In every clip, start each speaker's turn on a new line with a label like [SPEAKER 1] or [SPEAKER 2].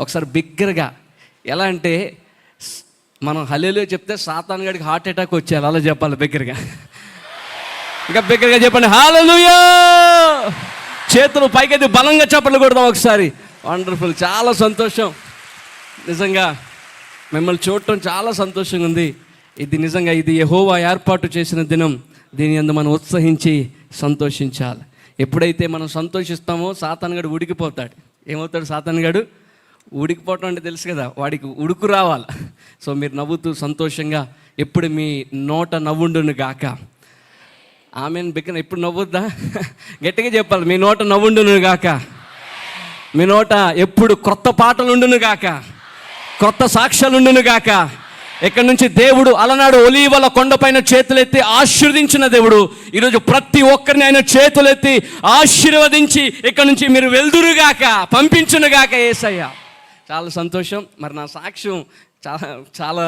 [SPEAKER 1] ఒకసారి బిగ్గరగా. ఎలా అంటే మనం హల్లెలూయా చెప్తే సాతాను గడికి హార్ట్ అటాక్ వచ్చేయాలి, అలా చెప్పాలి బిగ్గరగా. ఇంకా బిగ్గరగా చెప్పండి హల్లెలూయా. చేతులు పైకెత్తి బలంగా చప్పట్లు కొడదాం ఒకసారి. వండర్ఫుల్, చాలా సంతోషం. నిజంగా మిమ్మల్ని చూడటం చాలా సంతోషంగా ఉంది. ఇది నిజంగా ఇది యెహోవా ఏర్పాటు చేసిన దినం. దీని యందు మనం ఉత్సహించి సంతోషించాలి. ఎప్పుడైతే మనం సంతోషిస్తామో సాతానుగాడు ఉడికిపోతాడు. ఏమవుతాడు సాతానుగాడు? ఉడికిపోవటం అంటే తెలుసు కదా, వాడికి ఉడుకు రావాలి. సో మీరు నవ్వుతూ సంతోషంగా ఎప్పుడు మీ నోట నవ్వుండును గాక. ఆమెను బిగ్గర ఎప్పుడు నవ్వుద్దా? గట్టిగా చెప్పాలి, మీ నోట నవ్వుండును గాక. మీ నోట ఎప్పుడు క్రొత్త పాటలు ఉండును గాక, క్రొత్త సాక్ష్యాలు ఉండును గాక. ఇక్కడ నుంచి దేవుడు అలనాడు ఒలీవల కొండపైన చేతులెత్తి ఆశీర్వదించిన దేవుడు ఈరోజు ప్రతి ఒక్కరిని ఆయన చేతులెత్తి ఆశీర్వదించి ఇక్కడ నుంచి మీరు వెళ్దురుగాక, పంపించునుగాక యేసయ్య. చాలా సంతోషం. మరి నా సాక్ష్యం చాలా చాలా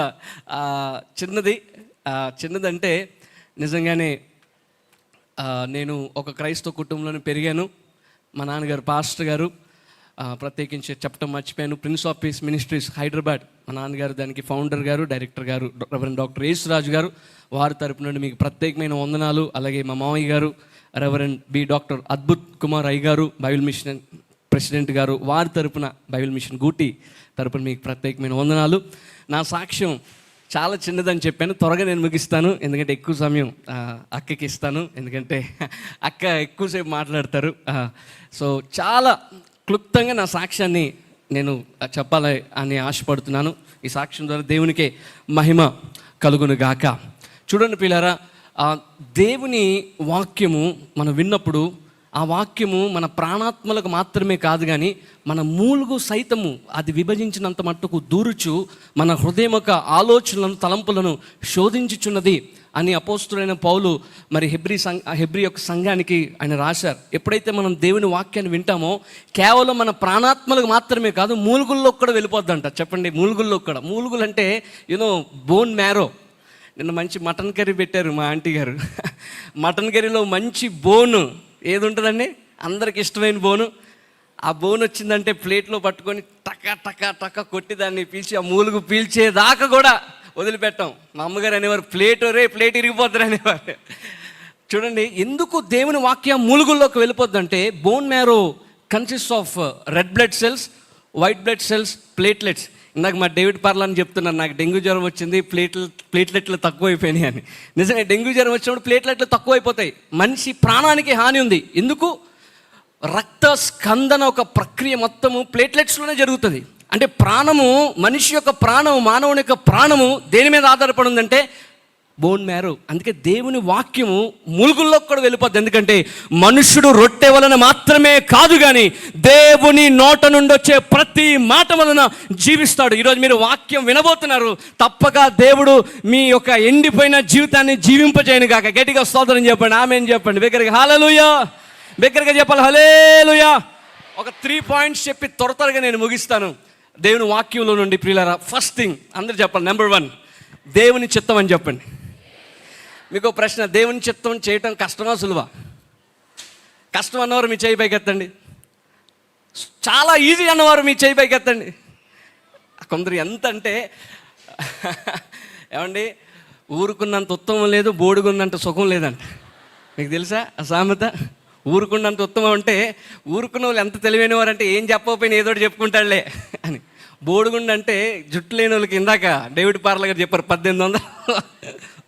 [SPEAKER 1] చిన్నదంటే నిజంగానే నేను ఒక క్రైస్తవ కుటుంబంలో పెరిగాను. మా నాన్నగారు పాస్టర్ గారు, ప్రత్యేకించి చెప్పడం మర్చిపోయాను, prince of piece ministries Hyderabad. మా నాన్నగారు దానికి ఫౌండర్ గారు, డైరెక్టర్ గారు రెవరెండ్ డాక్టర్ యేసురాజు గారు. వారి తరపు నుండి మీకు ప్రత్యేకమైన వందనాలు. అలాగే మా మామయ్య గారు రెవరెండ్ బి డాక్టర్ అద్భుత్ కుమార్ అయ్య గారు, బైబిల్ మిషన్ ప్రెసిడెంట్ గారు, వారి తరపున బైబిల్ మిషన్ గూటి తరపున మీకు ప్రత్యేకమైన వందనాలు. నా సాక్ష్యం చాలా చిన్నదని చెప్పాను, త్వరగా నేను ముగిస్తాను. ఎందుకంటే ఎక్కువ సమయం అక్కకి ఇస్తాను, ఎందుకంటే అక్క ఎక్కువసేపు మాట్లాడతారు. సో చాలా క్లుప్తంగా నా సాక్ష్యాన్ని నేను చెప్పాలి అని ఆశపడుతున్నాను. ఈ సాక్ష్యం ద్వారా దేవునికే మహిమ కలుగును గాక. చూడండి పిల్లారా, దేవుని వాక్యము మనం విన్నప్పుడు ఆ వాక్యము మన ప్రాణాత్మలకు మాత్రమే కాదు, కానీ మన మూలుగు సైతము అది విభజించినంత మట్టుకు దూరుచు మన హృదయం యొక్క ఆలోచనలను తలంపులను శోధించుచున్నది అని అపోస్తులైన పౌలు మరి హెబ్రీ యొక్క సంఘానికి ఆయన రాశారు. ఎప్పుడైతే మనం దేవుని వాక్యాన్ని వింటామో కేవలం మన ప్రాణాత్మలకు మాత్రమే కాదు, మూలుగుల్లో కూడా వెళ్ళిపోద్దంట. చెప్పండి, మూలుగుల్లో కూడా. మూలుగులు అంటే బోన్ మ్యారో. నిన్న మంచి మటన్ కర్రీ పెట్టారు మా ఆంటీ గారు. మటన్ కర్రీలో మంచి బోను ఏది ఉంటుందండి, అందరికి ఇష్టమైన బోను. ఆ బోన్ వచ్చిందంటే ప్లేట్లో పట్టుకొని టక టక టక కొట్టి దాన్ని పీల్చి ఆ మూలుగు పీల్చేదాకా కూడా వదిలిపెట్టాం. మా అమ్మగారు అనేవారు, ప్లేట్ ఇరిగిపోతారు అనేవారు. చూడండి, ఎందుకు దేవుని వాక్యం మూలుగుల్లోకి వెళ్ళిపోద్దంటే, bone marrow consist of red blood cells, white blood cells, platelets. ఇందాక మా డేవిడ్ పార్లాని చెప్తున్నాను, నాకు డెంగ్యూ జ్వరం వచ్చింది, ప్లేట్లెట్లు తక్కువైపోయినాయి అని. నిజంగా డెంగ్యూ జ్వరం వచ్చినప్పుడు ప్లేట్లెట్లు తక్కువైపోతాయి. మనిషి ప్రాణానికి హాని ఉంది. ఎందుకు? రక్త స్కందన ఒక ప్రక్రియ మొత్తము ప్లేట్లెట్స్లోనే జరుగుతుంది. అంటే ప్రాణము, మనిషి యొక్క ప్రాణము, మానవుని యొక్క ప్రాణము దేని మీద ఆధారపడి ఉందంటే బోన్ మ్యారో. అందుకే దేవుని వాక్యము మూలుగుల్లో కూడా వెళ్ళిపోద్ది. ఎందుకంటే మనుషుడు రొట్టె వలన మాత్రమే కాదు, కానీ దేవుని నోట నుండి వచ్చే ప్రతి మాట వలన జీవిస్తాడు. ఈరోజు మీరు వాక్యం వినబోతున్నారు, తప్పక దేవుడు మీ యొక్క ఎండిపోయిన జీవితాన్ని జీవింపజేయను గాక. గట్టిగా స్తోత్రం చెప్పండి, ఆమేన్ చెప్పండి. బిగ్గరగా హల్లెలూయా, బిగ్గరగా చెప్పాలి హల్లెలూయా. ఒక 3 పాయింట్స్ చెప్పి త్వరగా నేను ముగిస్తాను దేవుని వాక్యంలో నుండి. ప్రియులారా, ఫస్ట్ థింగ్ అందరూ చెప్పండి, నెంబర్ 1 దేవుని చిత్తం అని చెప్పండి. మీకు ప్రశ్న, దేవుని చిత్తం చేయటం కష్టమా సులువా? కష్టం అన్నవారు మీ చేయి పైకెత్తండి. చాలా ఈజీ అన్నవారు మీ చేయి పైకెత్తండి. కొందరు ఎంత అంటే ఏమండి, ఊరుకున్నంత ఉత్తమం లేదు, బోడుకున్నంత సుఖం లేదంట. మీకు తెలుసా ఆ సామెత? ఊరుకున్నంత ఉత్తమం అంటే, ఊరుకున్న వాళ్ళు ఎంత తెలివైన వారు అంటే ఏం చెప్పకపోయినా ఏదో ఒకటి చెప్పుకుంటాడులే అని. బోడుగుండు అంటే జుట్టు లేని వాళ్ళకి ఇందాక డేవిడ్ పార్ల గారు చెప్పారు 1800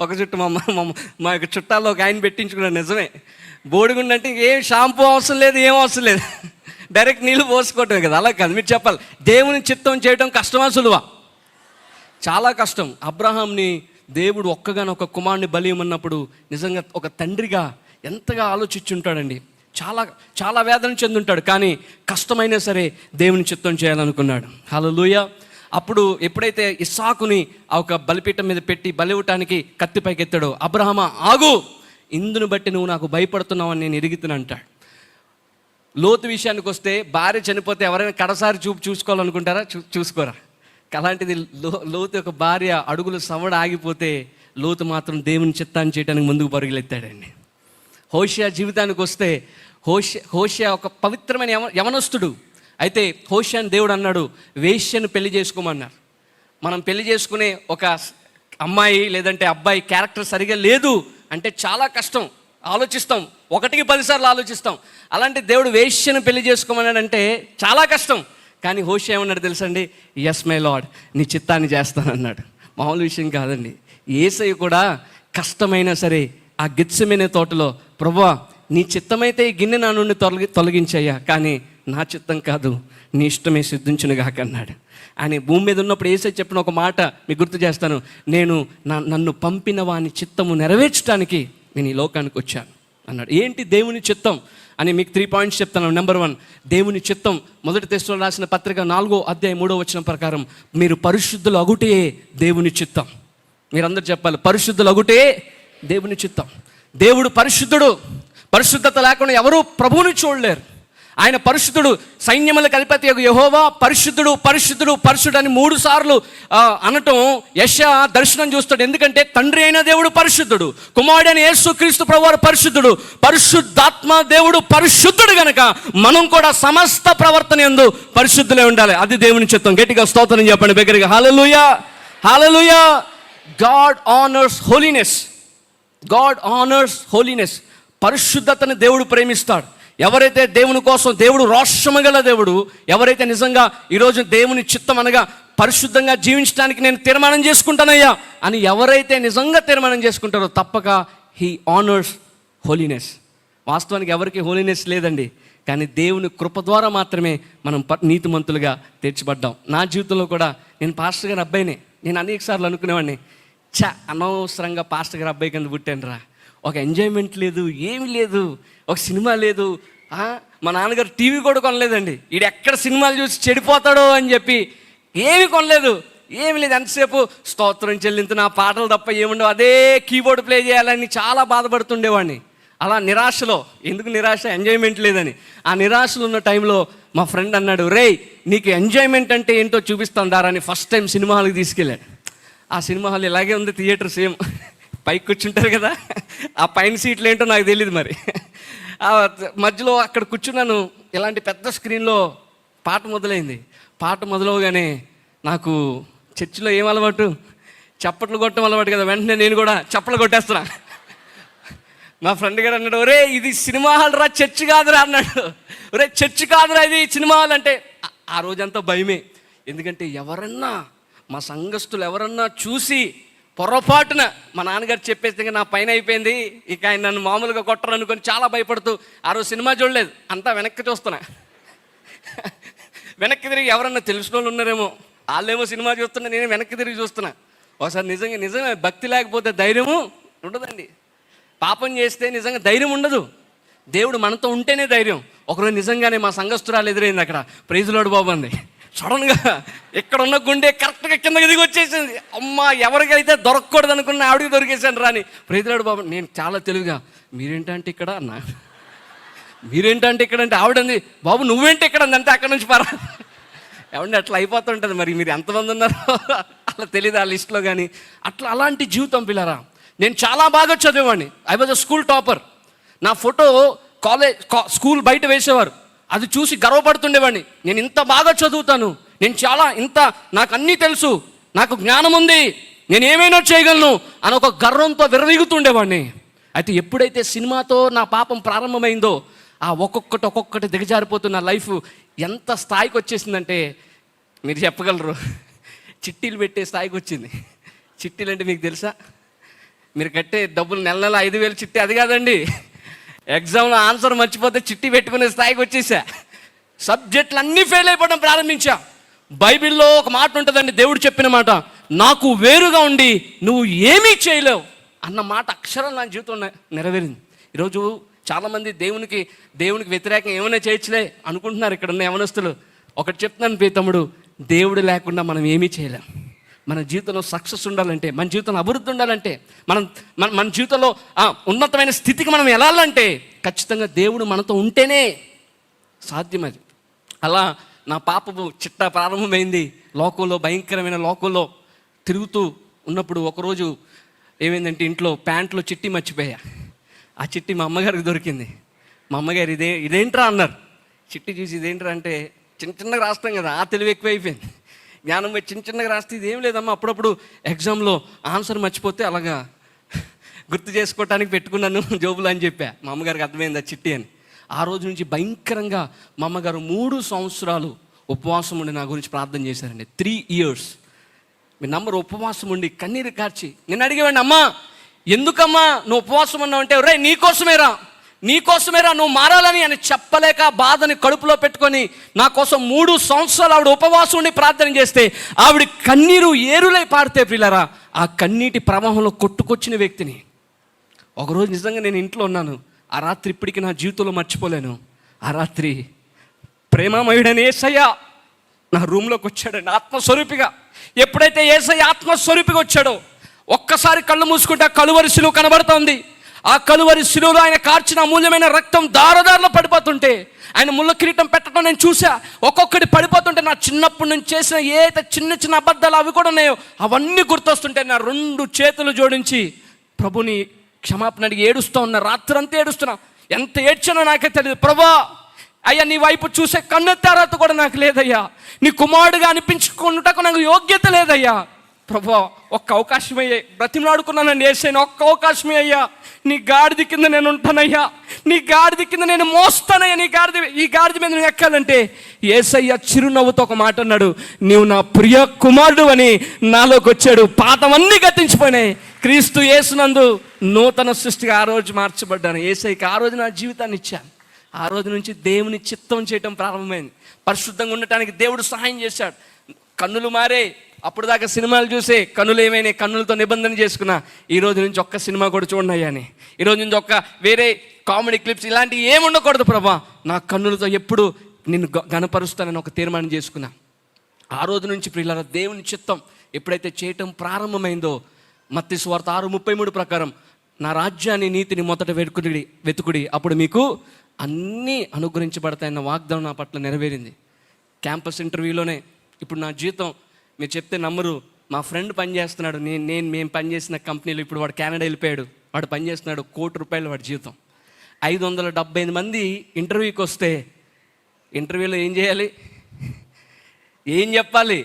[SPEAKER 1] ఒక జుట్టు. మా యొక్క చుట్టాల్లో ఒక ఆయన పెట్టించుకున్నాడు. నిజమే, బోడిగుండు అంటే ఏం షాంపూ అవసరం లేదు, ఏం అవసరం లేదు, డైరెక్ట్ నీళ్ళు పోసుకోవటమే కదా. అలా కాదు, మీరు చెప్పాలి దేవుని చిత్తం చేయడం కష్టమా సులువా? చాలా కష్టం. అబ్రహాంని దేవుడు ఒక్కగానొక్క కుమారుని బలి ఇవ్వమన్నప్పుడు నిజంగా ఒక తండ్రిగా ఎంతగా ఆలోచించుంటాడండి. చాలా చాలా వేదన చెందుంటాడు, కానీ కష్టమైనా సరే దేవుని చిత్తం చేయాలనుకున్నాడు. హల్లెలూయా. అప్పుడు ఎప్పుడైతే ఇస్సాకుని ఆ ఒక బలిపీఠం మీద పెట్టి బలి ఇవ్వటానికి కత్తిపైకి ఎత్తాడో, అబ్రహామా ఆగు, ఇందును బట్టి నువ్వు నాకు భయపడుతున్నావు అని నేను ఎరుగుతున్నా అంటాడు. లోతు విషయానికి వస్తే, భార్య చనిపోతే ఎవరైనా కడసారి చూసుకోవాలనుకుంటారా? చూసుకోరా. అలాంటిది లోతు యొక్క భార్య అడుగులు సవడ ఆగిపోతే లోతు మాత్రం దేవుని చిత్తాన్ని చేయడానికి ముందుకు పరుగులెత్తాడండి. హోషేయ జీవితానికి వస్తే, హోషేయ ఒక పవిత్రమైన యవనస్తుడు, అయితే హోషేయను దేవుడు అన్నాడు, వేశ్యను పెళ్లి చేసుకోమన్నారు. మనం పెళ్లి చేసుకునే ఒక అమ్మాయి లేదంటే అబ్బాయి క్యారెక్టర్ సరిగా లేదు అంటే చాలా కష్టం, ఆలోచిస్తాం, 1కి 10 సార్లు ఆలోచిస్తాం. అలాంటి దేవుడు వేశ్యను పెళ్లి చేసుకోమన్నాడంటే చాలా కష్టం. కానీ హోషేయ ఏమన్నాడు తెలుసండి? ఎస్ మై లార్డ్, నీ చిత్తాన్ని చేస్తానన్నాడు. మామూలు విషయం కాదండి. యేసయ్య కూడా కష్టమైనా సరే ఆ గెత్సెమనే తోటలో, ప్రభువా నీ చిత్తమైతే ఈ గిన్నె నా నుండి తొలగించయ్యా, కానీ నా చిత్తం కాదు, నీ ఇష్టమే సిద్ధించునుగాక అన్నాడు. ఆయన భూమి మీద ఉన్నప్పుడు యేసయ్య చెప్పిన ఒక మాట మీకు గుర్తు చేస్తాను, నేను నన్ను పంపిన వాని చిత్తము నెరవేర్చడానికి నేను ఈ లోకానికి వచ్చాను అన్నాడు. ఏంటి దేవుని చిత్తం అని మీకు 3 పాయింట్స్ చెప్తాను. నెంబర్ 1, దేవుని చిత్తం. 1 తెస్సలోనికీయులకు రాసిన పత్రిక 4వ అధ్యాయం 3వ వచనం ప్రకారం, మీరు పరిశుద్ధులు అగుటే దేవుని చిత్తం. మీరందరూ చెప్పాలి, పరిశుద్ధులు అగుటే దేవుని చిత్తం. దేవుడు పరిశుద్ధుడు. పరిశుద్ధత లేకుండా ఎవరూ ప్రభువుని చూడలేరు. ఆయన పరిశుద్ధుడు. సైన్యములకు అధిపతి యెహోవా పరిశుద్ధుడు, పరిశుద్ధుడు, పరిశుద్ధుడు అని 3 సార్లు అనటం యెషయా దర్శనం చూస్తాడు. ఎందుకంటే తండ్రి అయిన దేవుడు పరిశుద్ధుడు, కుమారుడైన యేసుక్రీస్తు ప్రభువారు పరిశుద్ధుడు, పరిశుద్ధాత్మ దేవుడు పరిశుద్ధుడు గనక మనం కూడా సమస్త ప్రవర్తన యందు పరిశుద్ధులే ఉండాలి. అది దేవుని చిత్తం. గట్టిగా స్తోత్రం చెప్పండి బిగ్గరగా. హల్లెలూయా, హల్లెలూయా. God honours holiness. God honours holiness. పరిశుద్ధతను దేవుడు ప్రేమిస్తాడు. ఎవరైతే దేవుని కోసం, దేవుడు రోషము గల దేవుడు, ఎవరైతే నిజంగా ఈరోజు దేవుని చిత్తం అనగా పరిశుద్ధంగా జీవించడానికి నేను తీర్మానం చేసుకుంటానయ్యా అని ఎవరైతే నిజంగా తీర్మానం చేసుకుంటారో తప్పక హీ ఆనర్స్ హోలీనెస్. వాస్తవానికి ఎవరికి హోలీనెస్ లేదండి, కానీ దేవుని కృప ద్వారా మాత్రమే మనం నీతిమంతులుగా తీర్చబడ్డాం. నా జీవితంలో కూడా నేను పాస్టర్ గారి అబ్బాయినే. నేను అనేక సార్లు అనుకునేవాడిని, అనవసరంగా పాస్టర్ గారి అబ్బాయి కింద పుట్టాను రా, ఒక ఎంజాయ్మెంట్ లేదు, ఏమి లేదు, ఒక సినిమా లేదు. మా నాన్నగారు టీవీ కూడా కొనలేదండి, వీడు ఎక్కడ సినిమాలు చూసి చెడిపోతాడో అని చెప్పి ఏమి కొనలేదు, ఏమి లేదు. ఎంతసేపు స్తోత్రం చెల్లించు, నా పాటలు తప్ప ఏముండవు, అదే కీబోర్డ్ ప్లే చేయాలని చాలా బాధపడుతుండేవాడిని. అలా నిరాశలో, ఎందుకు నిరాశ? ఎంజాయ్మెంట్ లేదని. ఆ నిరాశలో ఉన్న టైంలో మా ఫ్రెండ్ అన్నాడు, రేయ్ నీకు ఎంజాయ్మెంట్ అంటే ఏంటో చూపిస్తాను దారాని. ఫస్ట్ టైం సినిమా హాల్కి తీసుకెళ్ళాడు. ఆ సినిమా హాల్ ఇలాగే ఉంది, థియేటర్ సేమ్, పైకి కూర్చుంటారు కదా, ఆ పైన సీట్లు ఏంటో నాకు తెలియదు మరి. ఆ మధ్యలో అక్కడ కూర్చున్నాను. ఇలాంటి పెద్ద స్క్రీన్లో పాట మొదలైంది. పాట మొదలవగానే నాకు చర్చిలో ఏం అలవాటు? చప్పట్లు కొట్టడం అలవాటు కదా. వెంటనే నేను కూడా చప్పట్లు కొట్టేస్తున్నా. మా ఫ్రెండ్ గారు అన్నాడు, ఒరే ఇది సినిమా హాల్ రా, చర్చి కాదురా అన్నాడు. ఒరే చర్చి కాదురా, ఇది సినిమా హాల్ అంటే. ఆ రోజంతా భయమే. ఎందుకంటే ఎవరన్నా మా సంఘస్థులు ఎవరన్నా చూసి పొరపాటున మా నాన్నగారు చెప్పేస్తే నా పైన అయిపోయింది, ఇక ఆయన నన్ను మామూలుగా కొట్టరు అనుకొని చాలా భయపడుతూ ఆ రోజు సినిమా చూడలేదు. అంతా వెనక్కి చూస్తున్నా. వెనక్కి తిరిగి ఎవరన్నా తెలిసిన వాళ్ళు ఉన్నారేమో, వాళ్ళేమో సినిమా చూస్తున్నా, నేను వెనక్కి తిరిగి చూస్తున్నా. ఒకసారి నిజంగా భక్తి లేకపోతే ధైర్యము ఉండదండి. పాపం చేస్తే నిజంగా ధైర్యం ఉండదు. దేవుడు మనతో ఉంటేనే ధైర్యం. ఒకరోజు నిజంగానే మా సంఘస్థురాలు ఎదురైంది అక్కడ. ప్రైజ్ లార్డ్ బాబు అంది. సడన్గా ఇక్కడ ఉన్న గుండె కరెక్ట్గా కిందకి దిగి వచ్చేసింది. అమ్మ ఎవరికైతే దొరకకూడదు అనుకున్న ఆవిడకి దొరికేసాను రాని. ప్రైజ్ లార్డ్ బాబు. నేను చాలా తెలుగుగా మీరేంటంటే ఇక్కడ అన్నా, మీరేంటంటే ఇక్కడ అంటే ఆవిడంది, బాబు నువ్వేంటి ఇక్కడ అంతే, అక్కడ నుంచి పరా. ఏమంటే అట్లా అయిపోతుంటుంది. మరి మీరు ఎంతమంది ఉన్నారో అలా తెలియదు ఆ లిస్ట్లో. కానీ అలాంటి జీవితం పిల్లరా. నేను చాలా బాగా చదివేవాడిని. I was a school topper. నా ఫోటో స్కూల్ బయట వేసేవారు. అది చూసి గర్వపడుతుండేవాడిని. నేను ఇంత బాగా చదువుతాను, నేను చాలా నాకు అన్నీ తెలుసు, నాకు జ్ఞానం ఉంది, నేను ఏమైనా చేయగలను అని ఒక గర్వంతో విర్రవీగుతుండేవాడిని. అయితే ఎప్పుడైతే సినిమాతో నా పాపం ప్రారంభమైందో ఆ ఒక్కొక్కటి దిగజారిపోతున్న లైఫ్ ఎంత స్థాయికి వచ్చేసిందంటే మీరు చెప్పగలరు, చిట్టీలు పెట్టే స్థాయికి వచ్చింది. చిట్టీలు అంటే మీకు తెలుసా? మీరు కట్టే డబ్బులు నెల 5,000 చిట్టి, అది కాదండి. ఎగ్జామ్లో ఆన్సర్ మర్చిపోతే చిట్టి పెట్టుకునే స్థాయికి వచ్చేసా. సబ్జెక్టులు అన్నీ ఫెయిల్ అయిపోవడం ప్రారంభించా. బైబిల్లో ఒక మాట ఉంటుందండి, దేవుడు చెప్పిన మాట, నాకు వేరుగా ఉండి నువ్వు ఏమీ చేయలేవు అన్న మాట అక్షరం నా జీవితంలో నెరవేరింది. ఈరోజు చాలామంది దేవునికి వ్యతిరేకంగా ఏమైనా చేయొచ్చులే అనుకుంటున్నారు ఇక్కడ ఉన్న యవనస్తులు. ఒకటి చెప్తున్నాను తమ్ముడు, దేవుడు లేకుండా మనం ఏమీ చేయలేం. మన జీవితంలో సక్సెస్ ఉండాలంటే, మన జీవితంలో అభివృద్ధి ఉండాలంటే, మన జీవితంలో ఉన్నతమైన స్థితికి మనం వెళ్ళాలంటే ఖచ్చితంగా దేవుడు మనతో ఉంటేనే సాధ్యం. అది అలా నా పాపపు చిట్టా ప్రారంభమైంది. లోకంలో, భయంకరమైన లోకంలో తిరుగుతూ ఉన్నప్పుడు ఒకరోజు ఏమైందంటే ఇంట్లో ప్యాంట్లో చిట్టి మర్చిపోయా. ఆ చిట్టి మా అమ్మగారికి దొరికింది. మా అమ్మగారు ఇదేంట్రా అన్నారు. చిట్టి చూసి ఇదేంట్రా అంటే చిన్న చిన్నగా రాస్తాం కదా, ఆ తెలివి ఎక్కువైపోయింది. జ్ఞానం పోయి చిన్న చిన్నగా రాస్తే ఇది ఏం లేదమ్మా. అప్పుడప్పుడు ఎగ్జామ్లో ఆన్సర్ మర్చిపోతే అలాగా గుర్తు చేసుకోవటానికి పెట్టుకున్నాను జోబులు అని చెప్పా. మా అమ్మగారికి అర్థమైంది ఆ చిట్టి అని. ఆ రోజు నుంచి భయంకరంగా మా అమ్మగారు 3 సంవత్సరాలు ఉపవాసం ఉండి నా గురించి ప్రార్థన చేశారండి. 3 years మీ నంబర్ ఉపవాసం ఉండి కన్నీరు కార్చి. నేను అడిగేవాడిని, అమ్మా ఎందుకమ్మా నువ్వు ఉపవాసం ఉన్నావు అంటే, రే నీకోసమేరా నువ్వు మారాలని అని చెప్పలేక బాధని కడుపులో పెట్టుకొని నా కోసం 3 సంవత్సరాలు ఆవిడ ఉపవాసం ఉండి ప్రార్థన చేస్తే ఆవిడ కన్నీరు ఏరులై పారితే ప్రియులారా, ఆ కన్నీటి ప్రవాహంలో కొట్టుకొచ్చిన వ్యక్తిని. ఒకరోజు నిజంగా నేను ఇంట్లో ఉన్నాను. ఆ రాత్రి ఇప్పటికీ నా జీవితంలో మర్చిపోలేను. ఆ రాత్రి ప్రేమమయుడని యేసయ్య నా రూమ్లోకి వచ్చాడండి ఆత్మస్వరూపిగా. ఎప్పుడైతే యేసయ్య ఆత్మస్వరూపిగా వచ్చాడో ఒక్కసారి కళ్ళు మూసుకుంటే ఆ కలువరి శిలువ కనబడుతోంది. ఆ కలువరి శిలువలో ఆయన కార్చిన అమూల్యమైన రక్తం దారదారలో పడిపోతుంటే, ఆయన ముళ్ళ కిరీటం పెట్టడం నేను చూసా. ఒక్కొక్కటి పడిపోతుంటే నా చిన్నప్పటి నుంచి చేసిన ఏదైతే చిన్న చిన్న అబద్ధాలు అవి కూడా ఉన్నాయో అవన్నీ గుర్తొస్తుంటే నా 2 చేతులు జోడించి ప్రభుని క్షమాపణ అడిగి ఏడుస్తూ ఉన్నా. రాత్రంతా ఏడుస్తున్నా. ఎంత ఏడ్చానో నాకే తెలియదు. ప్రభా అయ్యా, నీ వైపు చూసే కన్నెత్తే అర్హత కూడా నాకు లేదయ్యా. నీ కుమారుడుగా అనిపించుకున్నటకు నాకు యోగ్యత లేదయ్యా. ప్రభా ఒక్క అవకాశం అయ్యా, బ్రతిమలాడుకున్నానండి యేసయ్యను, ఒక్క అవకాశమే అయ్యా. నీ గాడిద కింద నేను ఉంటానయ్యా, నీ గాడిద కింద నేను మోస్తానయ్యా. ఈ గాడిద మీద నేను ఎక్కాలంటే యేసయ్య చిరునవ్వుతో ఒక మాట అన్నాడు, నీవు నా ప్రియ కుమారుడు అని నాలోకి వచ్చాడు. పాతవన్నీ గతించిపోయినాయి, క్రీస్తు యేసునందు నూతన సృష్టిగా ఆ రోజు మార్చబడ్డాను. యేసయ్యకి ఆ రోజు నా జీవితాన్ని ఇచ్చాను. ఆ రోజు నుంచి దేవుని చిత్తం చేయటం ప్రారంభమైంది. పరిశుద్ధంగా ఉండటానికి దేవుడు సహాయం చేశాడు. కన్నులు మారే. అప్పుడు దాకా సినిమాలు చూసే కన్నులు ఏమైనా కన్నులతో నిబంధన చేసుకున్నా. ఈ రోజు నుంచి ఒక్క సినిమా కూడా చూడనయ్యా అని. ఈ రోజు నుంచి ఒక్క వేరే కామెడీ క్లిప్స్ ఇలాంటివి ఏమి ఉండకూడదు ప్రభా, నా కన్నులతో ఎప్పుడు నిన్ను గణపరుస్తానని ఒక తీర్మానం చేసుకున్నా. ఆ రోజు నుంచి ప్రియులారా దేవుని చిత్తం ఎప్పుడైతే చేయటం ప్రారంభమైందో, మత్తయి సువార్త 6:33 ప్రకారం నా రాజ్యాన్ని నీతిని మొదట వెతుకుడి అప్పుడు మీకు అన్నీ అనుగ్రహించబడతాయన్న వాగ్దానం నా పట్ల నెరవేరింది. క్యాంపస్ ఇంటర్వ్యూలోనే ఇప్పుడు నా జీతం మీరు చెప్తే నమ్మరు, మా ఫ్రెండ్ పనిచేస్తున్నాడు, మేము పనిచేసిన కంపెనీలో ఇప్పుడు వాడు కెనడా వెళ్ళిపోయాడు. వాడు పనిచేస్తున్నాడు, ₹1,00,00,000 వాడి జీతం. 575 మంది ఇంటర్వ్యూకి వస్తే ఇంటర్వ్యూలో ఏం చేయాలి, ఏం చెప్పాలి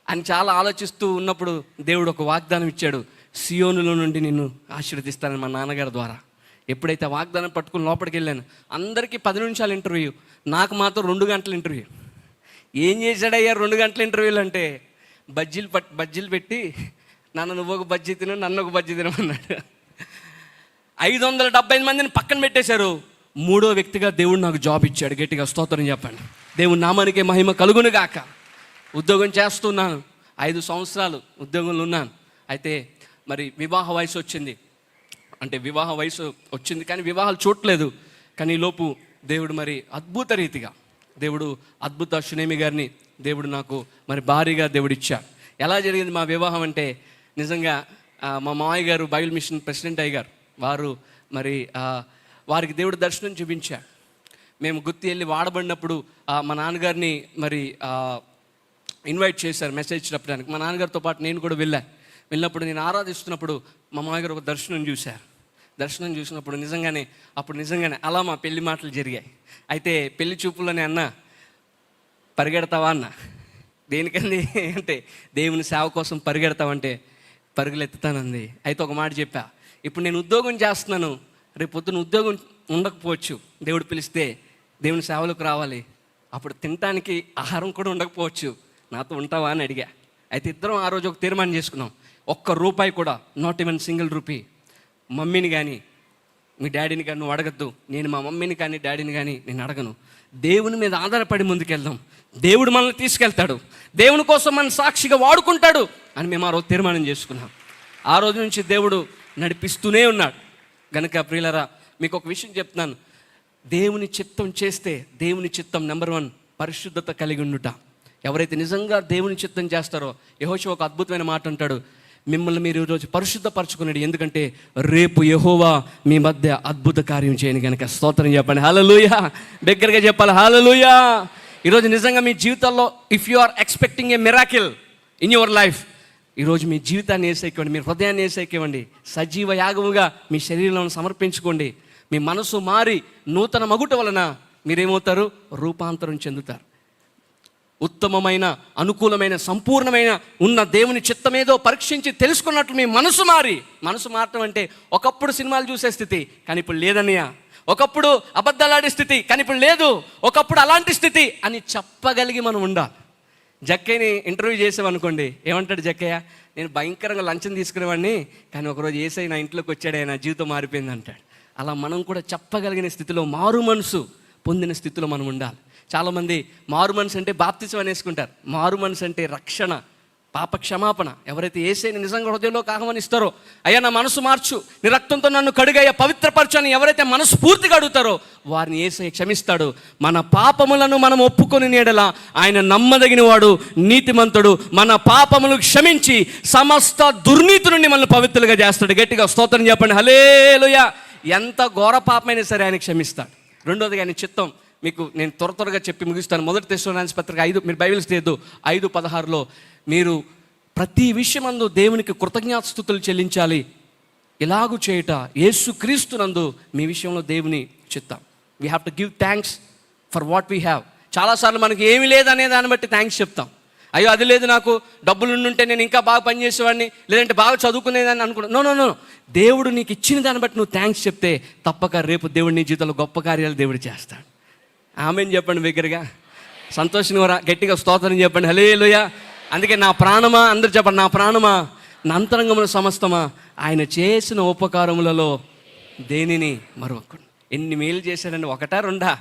[SPEAKER 1] అని చాలా ఆలోచిస్తూ ఉన్నప్పుడు దేవుడు ఒక వాగ్దానం ఇచ్చాడు, సియోనులో నుండి నిన్ను ఆశీర్వదిస్తానని మా నాన్నగారి ద్వారా. ఎప్పుడైతే వాగ్దానం పట్టుకుని లోపలికి వెళ్ళాను, అందరికీ 10 నిమిషాల ఇంటర్వ్యూ, నాకు మాత్రం 2 గంటల ఇంటర్వ్యూ. ఏం చేశాడయ్యా 2 గంటల ఇంటర్వ్యూలు అంటే, బజ్జీలు పెట్టి నన్ను నువ్వు ఒక బజ్జీ తిను, నన్ను ఒక బజ్జీ తినమన్నాడు. 575 మందిని పక్కన పెట్టేశారు. 3వ వ్యక్తిగా దేవుడు నాకు జాబ్ ఇచ్చాడు. గట్టిగా స్తోత్రం చెప్పండి. దేవుని నామానికే మహిమ కలుగును గాక. ఉద్యోగం చేస్తున్నాను, 5 సంవత్సరాలు ఉద్యోగంలో ఉన్నాను. అయితే మరి వివాహ వయసు వచ్చింది. కానీ వివాహాలు చూడలేదు. కానీ లోపు దేవుడు మరి అద్భుత రీతిగా అద్భుత సునేమి గారిని దేవుడు నాకు మరి భారీగా దేవుడు ఇచ్చాడు. ఎలా జరిగింది మా వివాహం అంటే, నిజంగా మా మామయ్య గారు బైబిల్ మిషన్ ప్రెసిడెంట్ అయ్యారు. వారికి దేవుడు దర్శనం చూపించాడు. మేము గుత్తి వెళ్ళి వాడబడినప్పుడు మా నాన్నగారిని మరి ఇన్వైట్ చేశారు మెసేజ్ చెప్పడానికి. మా నాన్నగారితో పాటు నేను కూడా వెళ్ళినప్పుడు నేను ఆరాధిస్తున్నప్పుడు మా మామయ్య గారు ఒక దర్శనం చూసినప్పుడు నిజంగానే అలా మా పెళ్లి మాటలు జరిగాయి. అయితే పెళ్లి చూపుల్లోనే అన్న పరిగెడతావా అన్న. దేనికంది అంటే, దేవుని సేవ కోసం పరిగెడతావంటే పరుగులు ఎత్తుతానంది. అయితే ఒక మాట చెప్పా, ఇప్పుడు నేను ఉద్యోగం చేస్తున్నాను, రేపు పొద్దున ఉద్యోగం ఉండకపోవచ్చు, దేవుడు పిలిస్తే దేవుని సేవలకు రావాలి, అప్పుడు తినటానికి ఆహారం కూడా ఉండకపోవచ్చు, నాతో ఉంటావా అని అడిగా. అయితే ఇద్దరం ఆ రోజు ఒక తీర్మానం చేసుకున్నాం, ₹1 కూడా, నాట్ ఈవెన్ సింగిల్ రూపీ మమ్మీని కానీ మీ డాడీని కానీ నువ్వు అడగద్దు, నేను మా మమ్మీని కానీ డాడీని కానీ నేను అడగను. దేవుని మీద ఆధారపడి ముందుకెళ్దాం, దేవుడు మనల్ని తీసుకెళ్తాడు, దేవుని కోసం మన సాక్షిగా వాడుకుంటాడు అని మేము ఆ రోజు తీర్మానం చేసుకున్నాం. ఆ రోజు నుంచి దేవుడు నడిపిస్తూనే ఉన్నాడు. కనుక ప్రియులరా, మీకు ఒక విషయం చెప్తున్నాను, దేవుని చిత్తం చేస్తే, దేవుని చిత్తం నెంబర్ 1 పరిశుద్ధత కలిగి ఉండుట. ఎవరైతే నిజంగా దేవుని చిత్తం చేస్తారో, యెహోషువ ఒక అద్భుతమైన మాట అంటాడు, మిమ్మల్ని మీరు ఈరోజు పరిశుద్ధపరచుకున్నాడు, ఎందుకంటే రేపు యెహోవా మీ మధ్య అద్భుత కార్యం చేయను. కనుక స్తోత్రం చెప్పండి, హల్లెలూయా. దగ్గరగా చెప్పాలి, హల్లెలూయా. ఈరోజు నిజంగా మీ జీవితాల్లో if you are expecting a miracle in your life, ఈరోజు మీ జీవితాన్ని వేసేయకండి, మీ హృదయాన్ని వేసేయకండి, సజీవ యాగముగా మీ శరీరాలను సమర్పించుకోండి. మీ మనసు మారి నూతన మగుట వలన మీరేమవుతారు, రూపాంతరం చెందుతారు. ఉత్తమమైన, అనుకూలమైన, సంపూర్ణమైన ఉన్న దేవుని చిత్తమేదో పరీక్షించి తెలుసుకున్నట్లు మీ మనసు మారటం అంటే ఒకప్పుడు సినిమాలు చూసే స్థితి కానీ ఇప్పుడు లేదన్నయ్య, ఒకప్పుడు అబద్ధాలాడే స్థితి కానీ ఇప్పుడు లేదు, ఒకప్పుడు అలాంటి స్థితి అని చెప్పగలిగి మనం ఉండాలి. జక్కయ్యని ఇంటర్వ్యూ చేసామనుకోండి, ఏమంటాడు జక్కయ్య, నేను భయంకరంగా లంచం తీసుకునేవాడిని కానీ ఒకరోజు యేసయ్య నా ఇంట్లోకి వచ్చాడే, నా జీవితం మారిపోయింది అంటాడు. అలా మనం కూడా చెప్పగలిగిన స్థితిలో, మారు మనసు పొందిన స్థితిలో మనం ఉండాలి. చాలామంది మారు మనసు అంటే బాప్తిసం అనేసుకుంటారు. మారు మనసు అంటే రక్షణ, పాప క్షమాపణ. ఎవరైతే యేసయ్యని నిజంగా హృదయంలోకి ఆహ్వానిస్తారో, అయ్యా నా మనసు మార్చు, నీ రక్తంతో నన్ను కడుగయ్యా, పవిత్రపరచు అని ఎవరైతే మనస్ఫూర్తిగా అడుగుతారో వారిని యేసయ్య క్షమిస్తాడు. మన పాపములను మనం ఒప్పుకొని నీడల ఆయన నమ్మదగిన వాడు, నీతిమంతుడు, మన పాపములు క్షమించి సమస్త దుర్నీతి నుండి మనల్ని పవిత్రులుగా చేస్తాడు. గట్టిగా స్తోత్రం చెప్పండి, హల్లెలూయా. ఎంత ఘోర పాపమైనా సరే ఆయన క్షమిస్తాడు. రెండోదిగా ఆయన చిత్తం మీకు నేను త్వరగా చెప్పి ముగిస్తాను. మొదటి తెస్సలోనికైన పత్రిక 5, మీరు బైబిల్స్ తీయద్దు, 5:16 మీరు ప్రతి విషయమందు దేవునికి కృతజ్ఞతాస్తుతులు చెల్లించాలి, ఇలాగు చేయుట యేసుక్రీస్తునందు మీ విషయంలో దేవుని చిత్తం. We have to give thanks for what we have. చాలాసార్లు మనకి ఏమీ లేదనే దాన్ని బట్టి థ్యాంక్స్ చెప్తాం. అయ్యో అది లేదు, నాకు డబ్బులు ఉంటే నేను ఇంకా బాగా పనిచేసేవాడిని, లేదంటే బాగా చదువుకునేదాన్ని అనుకున్నాను. నో, దేవుడు నీకు ఇచ్చిన దాన్ని బట్టి నువ్వు థ్యాంక్స్ చెప్తే తప్పక రేపు దేవుడు నీ జీవితంలో గొప్ప కార్యాలు దేవుడు చేస్తాడు. ఆమెను చెప్పండి బిగ్గరగా, సంతోషంగా గట్టిగా స్తోత్రం చెప్పండి, హల్లెలూయా. అందుకే నా ప్రాణమా, అందరు చెప్పండి, నా ప్రాణమా, నా అంతరంగముల సమస్తమా ఆయన చేసిన ఉపకారములలో దేనిని మరొకడు. ఎన్ని మేలు చేశాడండి, ఒకటా రెండా,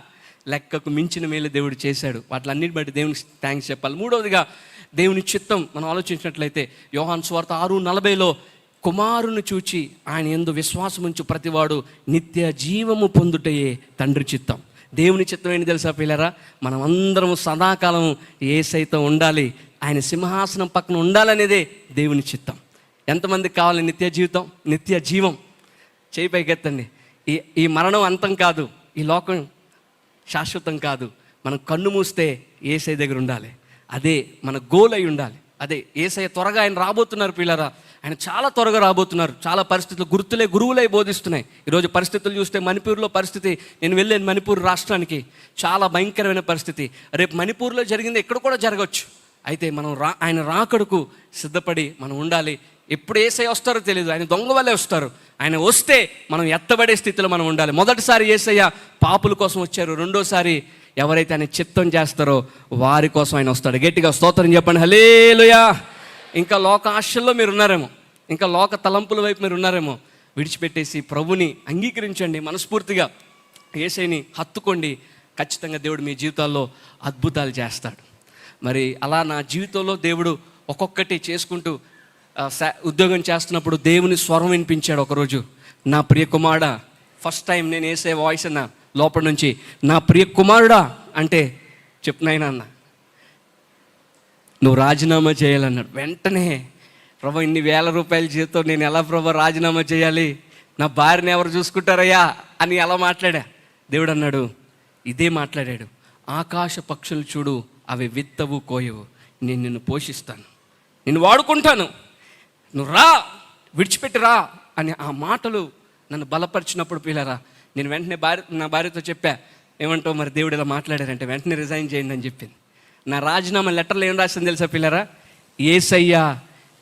[SPEAKER 1] లెక్కకు మించిన మేలు దేవుడు చేశాడు. వాటిలన్నిటి బట్టి దేవునికి థ్యాంక్స్ చెప్పాలి. మూడవదిగా దేవుని చిత్తం మనం ఆలోచించినట్లయితే యోహాను సువార్త 6:40 కుమారుని చూచి ఆయన యందు విశ్వాసముంచు ప్రతివాడు నిత్య జీవము పొందుటయే తండ్రి చిత్తం. దేవుని చిత్తం ఏంటి తెలుసా పిల్లరా? మనం అందరం సదాకాలం యేసయ్యతో ఉండాలి, ఆయన సింహాసనం పక్కన ఉండాలనేదే దేవుని చిత్తం. ఎంతమందికి కావాలి నిత్య జీవితం, నిత్య జీవం? చేయి పైకెత్తండి. ఈ మరణం అంతం కాదు, ఈ లోకం శాశ్వతం కాదు. మనం కన్ను మూస్తే యేసయ్య దగ్గర ఉండాలి, అదే మన గోల్ అయి ఉండాలి. అదే యేసయ్య త్వరగా ఆయన రాబోతున్నారు పిల్లరా, ఆయన చాలా త్వరగా రాబోతున్నారు. చాలా పరిస్థితులు గురువులై బోధిస్తున్నాయి. ఈరోజు పరిస్థితులు చూస్తే మణిపూర్లో పరిస్థితి, నేను వెళ్ళాను మణిపూర్ రాష్ట్రానికి, చాలా భయంకరమైన పరిస్థితి. రేపు మణిపూర్లో జరిగింది ఎక్కడ కూడా జరగవచ్చు. అయితే మనం ఆయన రాకడకు సిద్ధపడి మనం ఉండాలి. ఎప్పుడు యేసయ్య వస్తారో తెలియదు, ఆయన దొంగ వల్లే వస్తారు. ఆయన వస్తే మనం ఎత్తబడే స్థితిలో మనం ఉండాలి. మొదటిసారి యేసయ్య పాపుల కోసం వచ్చారు, రెండోసారి ఎవరైతే ఆయన చిత్తం చేస్తారో వారి కోసం ఆయన వస్తాడు. గట్టిగా స్తోత్రం చెప్పండి, హల్లెలూయా. ఇంకా లోక ఆశల్లో మీరు ఉన్నారేమో, ఇంకా లోక తలంపుల వైపు మీరు ఉన్నారేమో, విడిచిపెట్టేసి ప్రభుని అంగీకరించండి, మనస్ఫూర్తిగా యేసయ్యని హత్తుకోండి. ఖచ్చితంగా దేవుడు మీ జీవితాల్లో అద్భుతాలు చేస్తాడు. మరి అలా నా జీవితంలో దేవుడు ఒక్కొక్కటి చేసుకుంటూ ఉద్యోగం చేస్తున్నప్పుడు దేవుని స్వరం వినిపించాడు ఒకరోజు. నా ప్రియ కుమారుడా, ఫస్ట్ టైం నేను యేసయ్య వాయిస్ అన్న లోపల నుంచి, నా ప్రియ కుమారుడా అంటే చెప్తున్నాయినా అన్న, నువ్వు రాజీనామా చేయాలన్నాడు. వెంటనే ప్రభా ఇన్ని వేల రూపాయల జీతం నేను ఎలా ప్రభా రాజీనామా చేయాలి, నా భార్యని ఎవరు చూసుకుంటారయ్యా అని అలా మాట్లాడా. దేవుడు అన్నాడు, ఇదే మాట్లాడాడు, ఆకాశ పక్షులు చూడు, అవి విత్తవు కోయవు, నేను నిన్ను పోషిస్తాను, నిన్ను వాడుకుంటాను, నువ్వు రా, విడిచిపెట్టి రా అని ఆ మాటలు నన్ను బలపరిచినప్పుడు పిల్లరా, నేను వెంటనే నా భార్యతో చెప్పా, ఏమంటావు మరి దేవుడు ఇలా మాట్లాడారంటే వెంటనే రిజైన్ చేయండి అని చెప్పింది. నా రాజీనామా లెటర్లో ఏం రాసింది తెలుసా పిల్లరా? యేసయ్య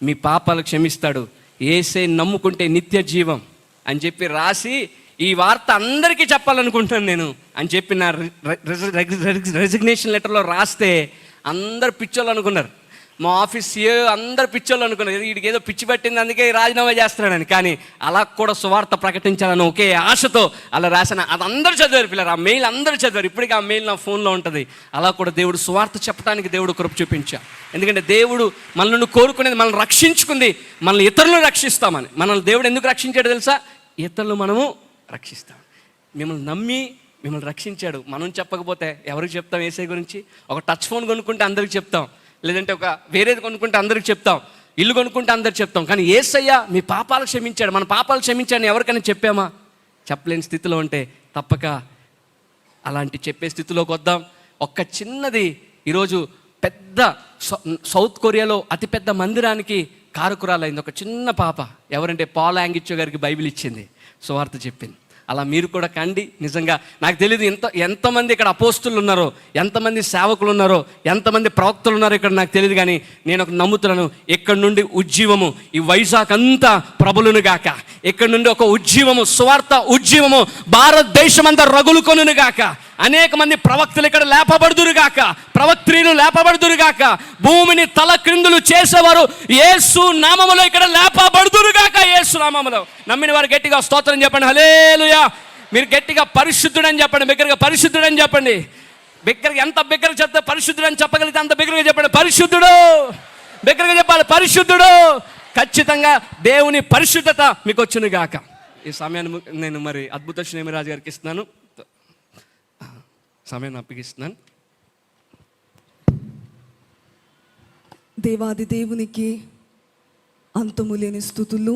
[SPEAKER 1] మీ పాపాలు క్షమిస్తాడు, యేసయ్య నమ్ముకుంటే నిత్య జీవం అని చెప్పి రాసి, ఈ వార్త అందరికీ చెప్పాలనుకుంటాను నేను అని చెప్పి నా రెసిగ్నేషన్ లెటర్లో రాస్తే అందరు పిచ్చోళ్ళు అనుకున్నారు. మా ఆఫీస్ అందరు పిచ్చోళ్ళు అనుకున్నారు, వీడికి ఏదో పిచ్చి పట్టింది అందుకే రాజీనామా చేస్తున్నాడని. కానీ అలా కూడా సువార్త ప్రకటించాలని ఒకే ఆశతో అలా రాసిన, అది అందరూ చదివారు పిల్లలు, ఆ మెయిల్ అందరూ చదివారు. ఇప్పటికీ ఆ మెయిల్ నా ఫోన్లో ఉంటుంది. అలా కూడా దేవుడు సువార్త చెప్పడానికి దేవుడు కృప చూపించా. ఎందుకంటే దేవుడు మనల్ని కోరుకునేది, మనల్ని రక్షించుకుంది, మనల్ని ఇతరులను రక్షిస్తామని. మనల్ని దేవుడు ఎందుకు రక్షించాడు తెలుసా? ఇతరులు మనము రక్షిస్తాం. మిమ్మల్ని నమ్మి మిమ్మల్ని రక్షించాడు. మనం చెప్పకపోతే ఎవరికి చెప్తాం యేసయ్య గురించి? ఒక టచ్ ఫోన్ కొనుక్కుంటే అందరికి చెప్తాం, లేదంటే ఒక వేరేది కొనుక్కుంటే అందరికి చెప్తాం, ఇల్లు కొనుక్కుంటే అందరికి చెప్తాం. కానీ యేసయ్య మీ పాపాలు క్షమించాడు, మన పాపాలు క్షమించాడని ఎవరికైనా చెప్పామా? చెప్పలేని స్థితిలో ఉంటే తప్పక అలాంటి చెప్పే స్థితిలోకి వద్దాం. ఒక్క చిన్నది, ఈరోజు పెద్ద సౌత్ కొరియాలో అతిపెద్ద మందిరానికి కారకురాలైంది ఒక చిన్న పాప. ఎవరంటే పాల్ యాంగిచ్చో గారికి బైబిల్ ఇచ్చింది, సువార్త చెప్పింది. అలా మీరు కూడా కండి. నిజంగా నాకు తెలియదు ఎంతమంది ఇక్కడ అపోస్తులు ఉన్నారో, ఎంతమంది సేవకులు ఉన్నారో, ఎంతమంది ప్రవక్తలు ఉన్నారో ఇక్కడ నాకు తెలియదు. కానీ నేను ఒక నమ్ముతున్నాను, ఇక్కడ నుండి ఉజ్జీవము ఈ వైజాగ్ అంతా ప్రబలును గాక. ఇక్కడ నుండి ఒక ఉజ్జీవము, స్వార్థ ఉజ్జీవము భారతదేశం అంతా రగులుకొనును గాక. అనేక మంది ప్రవక్తలు ఇక్కడ లేపబడుదురుగాక, ప్రవక్త్రీలు లేపబడుదురుగాక. భూమిని తల క్రిందులు చేసేవారు యేసు నామములో ఇక్కడ లేపబడుదురుగాక. యేసు నామములో నమ్మిన వారు గట్టిగా స్తోత్రం చెప్పండి, హల్లెలూయా. మీరు గట్టిగా పరిశుద్ధుడని చెప్పండి, బిగ్గరగా పరిశుద్ధుడని చెప్పండి. బిగ్గరగా ఎంత బిగ్గరగా చెప్తే పరిశుద్ధుడని చెప్పగలిగితే అంత బిగ్గరగా చెప్పండి, పరిశుద్ధుడు. బిగ్గరగా చెప్పాలి, పరిశుద్ధుడు. ఖచ్చితంగా దేవుని పరిశుద్ధత మీకు వచ్చును గాక. ఈ సమయాన్ని నేను మరి అద్భుత శ్రీనిరాజు గారికి ఇస్తున్నాను, సమయాన్ని అప్పగిస్తున్నాను.
[SPEAKER 2] దేవాది దేవునికి అంతము లేని స్తుతులు.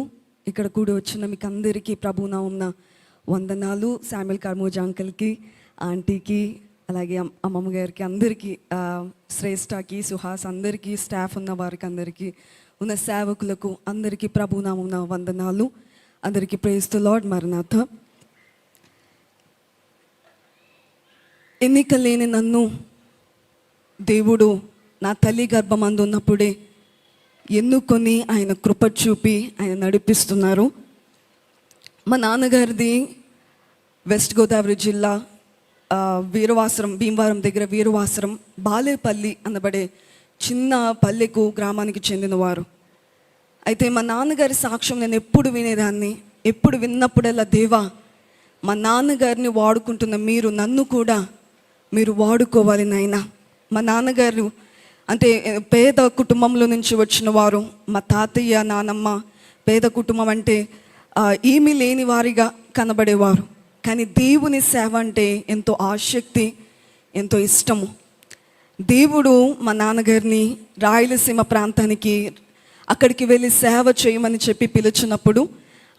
[SPEAKER 2] ఇక్కడ కూడి వచ్చిన మీకు అందరికీ ప్రభునామమున వందనాలు. శామ్యుల్ కార్మోజ అంకల్కి, ఆంటీకి, అలాగే అమ్మమ్మ గారికి, అందరికీ, శ్రేష్టకి, సుహాస్ అందరికీ, స్టాఫ్ ఉన్న వారికి అందరికీ, ఉన్న సేవకులకు అందరికీ ప్రభునామమున వందనాలు. అందరికీ ప్రైజ్ ది లార్డ్. మరణాత. ఎన్నిక లేని నన్ను దేవుడు నా తల్లి గర్భమందు ఉన్నప్పుడే ఎన్నుకొని ఆయన కృప చూపి ఆయన నడిపిస్తున్నారు. మా నాన్నగారిది వెస్ట్ గోదావరి జిల్లా వీరవాసరం, భీమవరం దగ్గర వీరవాసరం, బాలేపల్లి అనబడే చిన్న పల్లెకు గ్రామానికి చెందినవారు. అయితే మా నాన్నగారి సాక్ష్యం నేను ఎప్పుడు వినేదాన్ని. ఎప్పుడు విన్నప్పుడల్లా, దేవా, మా నాన్నగారిని వాడుకుంటున్న మీరు నన్ను కూడా మీరు వాడుకోవాలి నాయనా. మా నాన్నగారు అంటే పేద కుటుంబంలో నుంచి వచ్చిన వారు. మా తాతయ్య, నానమ్మ పేద కుటుంబం అంటే ఏమీ లేని వారిగా కనబడేవారు. కానీ దేవుని సేవ అంటే ఎంతో ఆసక్తి, ఎంతో ఇష్టము. దేవుడు మా నాన్నగారిని రాయలసీమ ప్రాంతానికి అక్కడికి వెళ్ళి సేవ చేయమని చెప్పి పిలిచినప్పుడు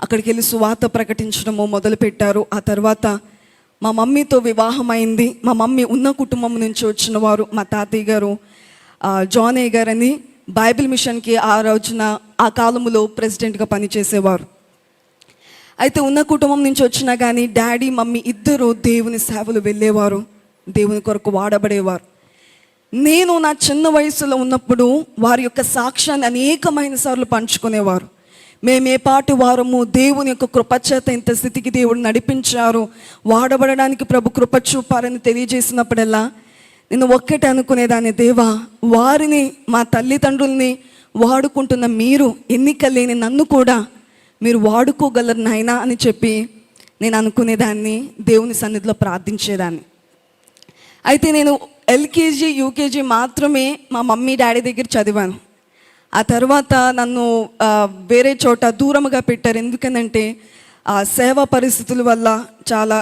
[SPEAKER 2] అక్కడికి వెళ్ళి సువార్త ప్రకటించడము మొదలుపెట్టారు. ఆ తర్వాత మా మమ్మీతో వివాహం అయింది. మా మమ్మీ ఉన్న కుటుంబం నుంచి వచ్చిన వారు. మా తాతయ్య గారు జానయ్య గారని బైబిల్ మిషన్కి ఆ రోజున ఆ కాలంలో ప్రెసిడెంట్గా పనిచేసేవారు. అయితే ఉన్న కుటుంబం నుంచి వచ్చినా కానీ డాడీ, మమ్మీ ఇద్దరు దేవుని సేవలు వెళ్ళేవారు, దేవుని కొరకు వాడబడేవారు. నేను నా చిన్న వయసులో ఉన్నప్పుడు వారి యొక్క సాక్ష్యాన్ని అనేకమైన సార్లు పంచుకునేవారు. మేమే పాటి వారము, దేవుని యొక్క కృపచేత ఇంత స్థితికి దేవుడు నడిపించారు, వాడబడడానికి ప్రభు కృప చూపారని తెలియజేసినప్పుడల్లా నేను ఒక్కటే అనుకునేదాన్ని, దేవా, వారిని, మా తల్లిదండ్రుల్ని వాడుకుంటున్న మీరు ఎన్నిక లేని నన్ను కూడా మీరు వాడుకోగలరు నాయనా అని చెప్పి నేను అనుకునేదాన్ని, దేవుని సన్నిధిలో ప్రార్థించేదాన్ని. అయితే నేను ఎల్కేజీ, యూకేజీ మాత్రమే మా మమ్మీ డాడీ దగ్గర చదివాను. ఆ తర్వాత నన్ను వేరే చోట దూరంగా పెట్టారు. ఎందుకనంటే సేవా పరిస్థితుల వల్ల చాలా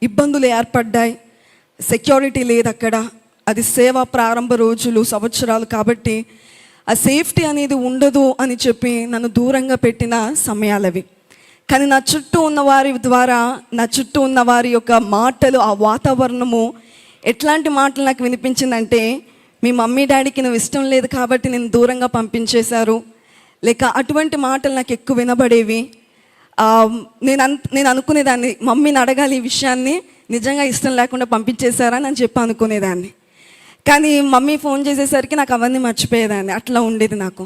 [SPEAKER 2] ఇబ్బందులు ఏర్పడ్డాయి. సెక్యూరిటీ లేదు అక్కడ. అది సేవ ప్రారంభ రోజులు, సంవత్సరాలు కాబట్టి ఆ సేఫ్టీ అనేది ఉండదు అని చెప్పి నన్ను దూరంగా పెట్టిన సమయాలవి. కానీ నా చుట్టూ ఉన్న వారి ద్వారా, నా చుట్టూ ఉన్న వారి యొక్క మాటలు, ఆ వాతావరణము ఎట్లాంటి మాటలు నాకు వినిపించిందంటే, మీ మమ్మీ డాడీకి నువ్వు ఇష్టం లేదు కాబట్టి నేను దూరంగా పంపించేశారు, లేక అటువంటి మాటలు నాకు ఎక్కువ వినబడేవి. నేను అనుకునేదాన్ని, మమ్మీని అడగాలి ఈ విషయాన్ని, నిజంగా ఇష్టం లేకుండా పంపించేశారా అని చెప్పి అనుకునేదాన్ని. కానీ మమ్మీ ఫోన్ చేసేసరికి నాకు అవన్నీ మర్చిపోయేదాన్ని. అట్లా ఉండేది నాకు.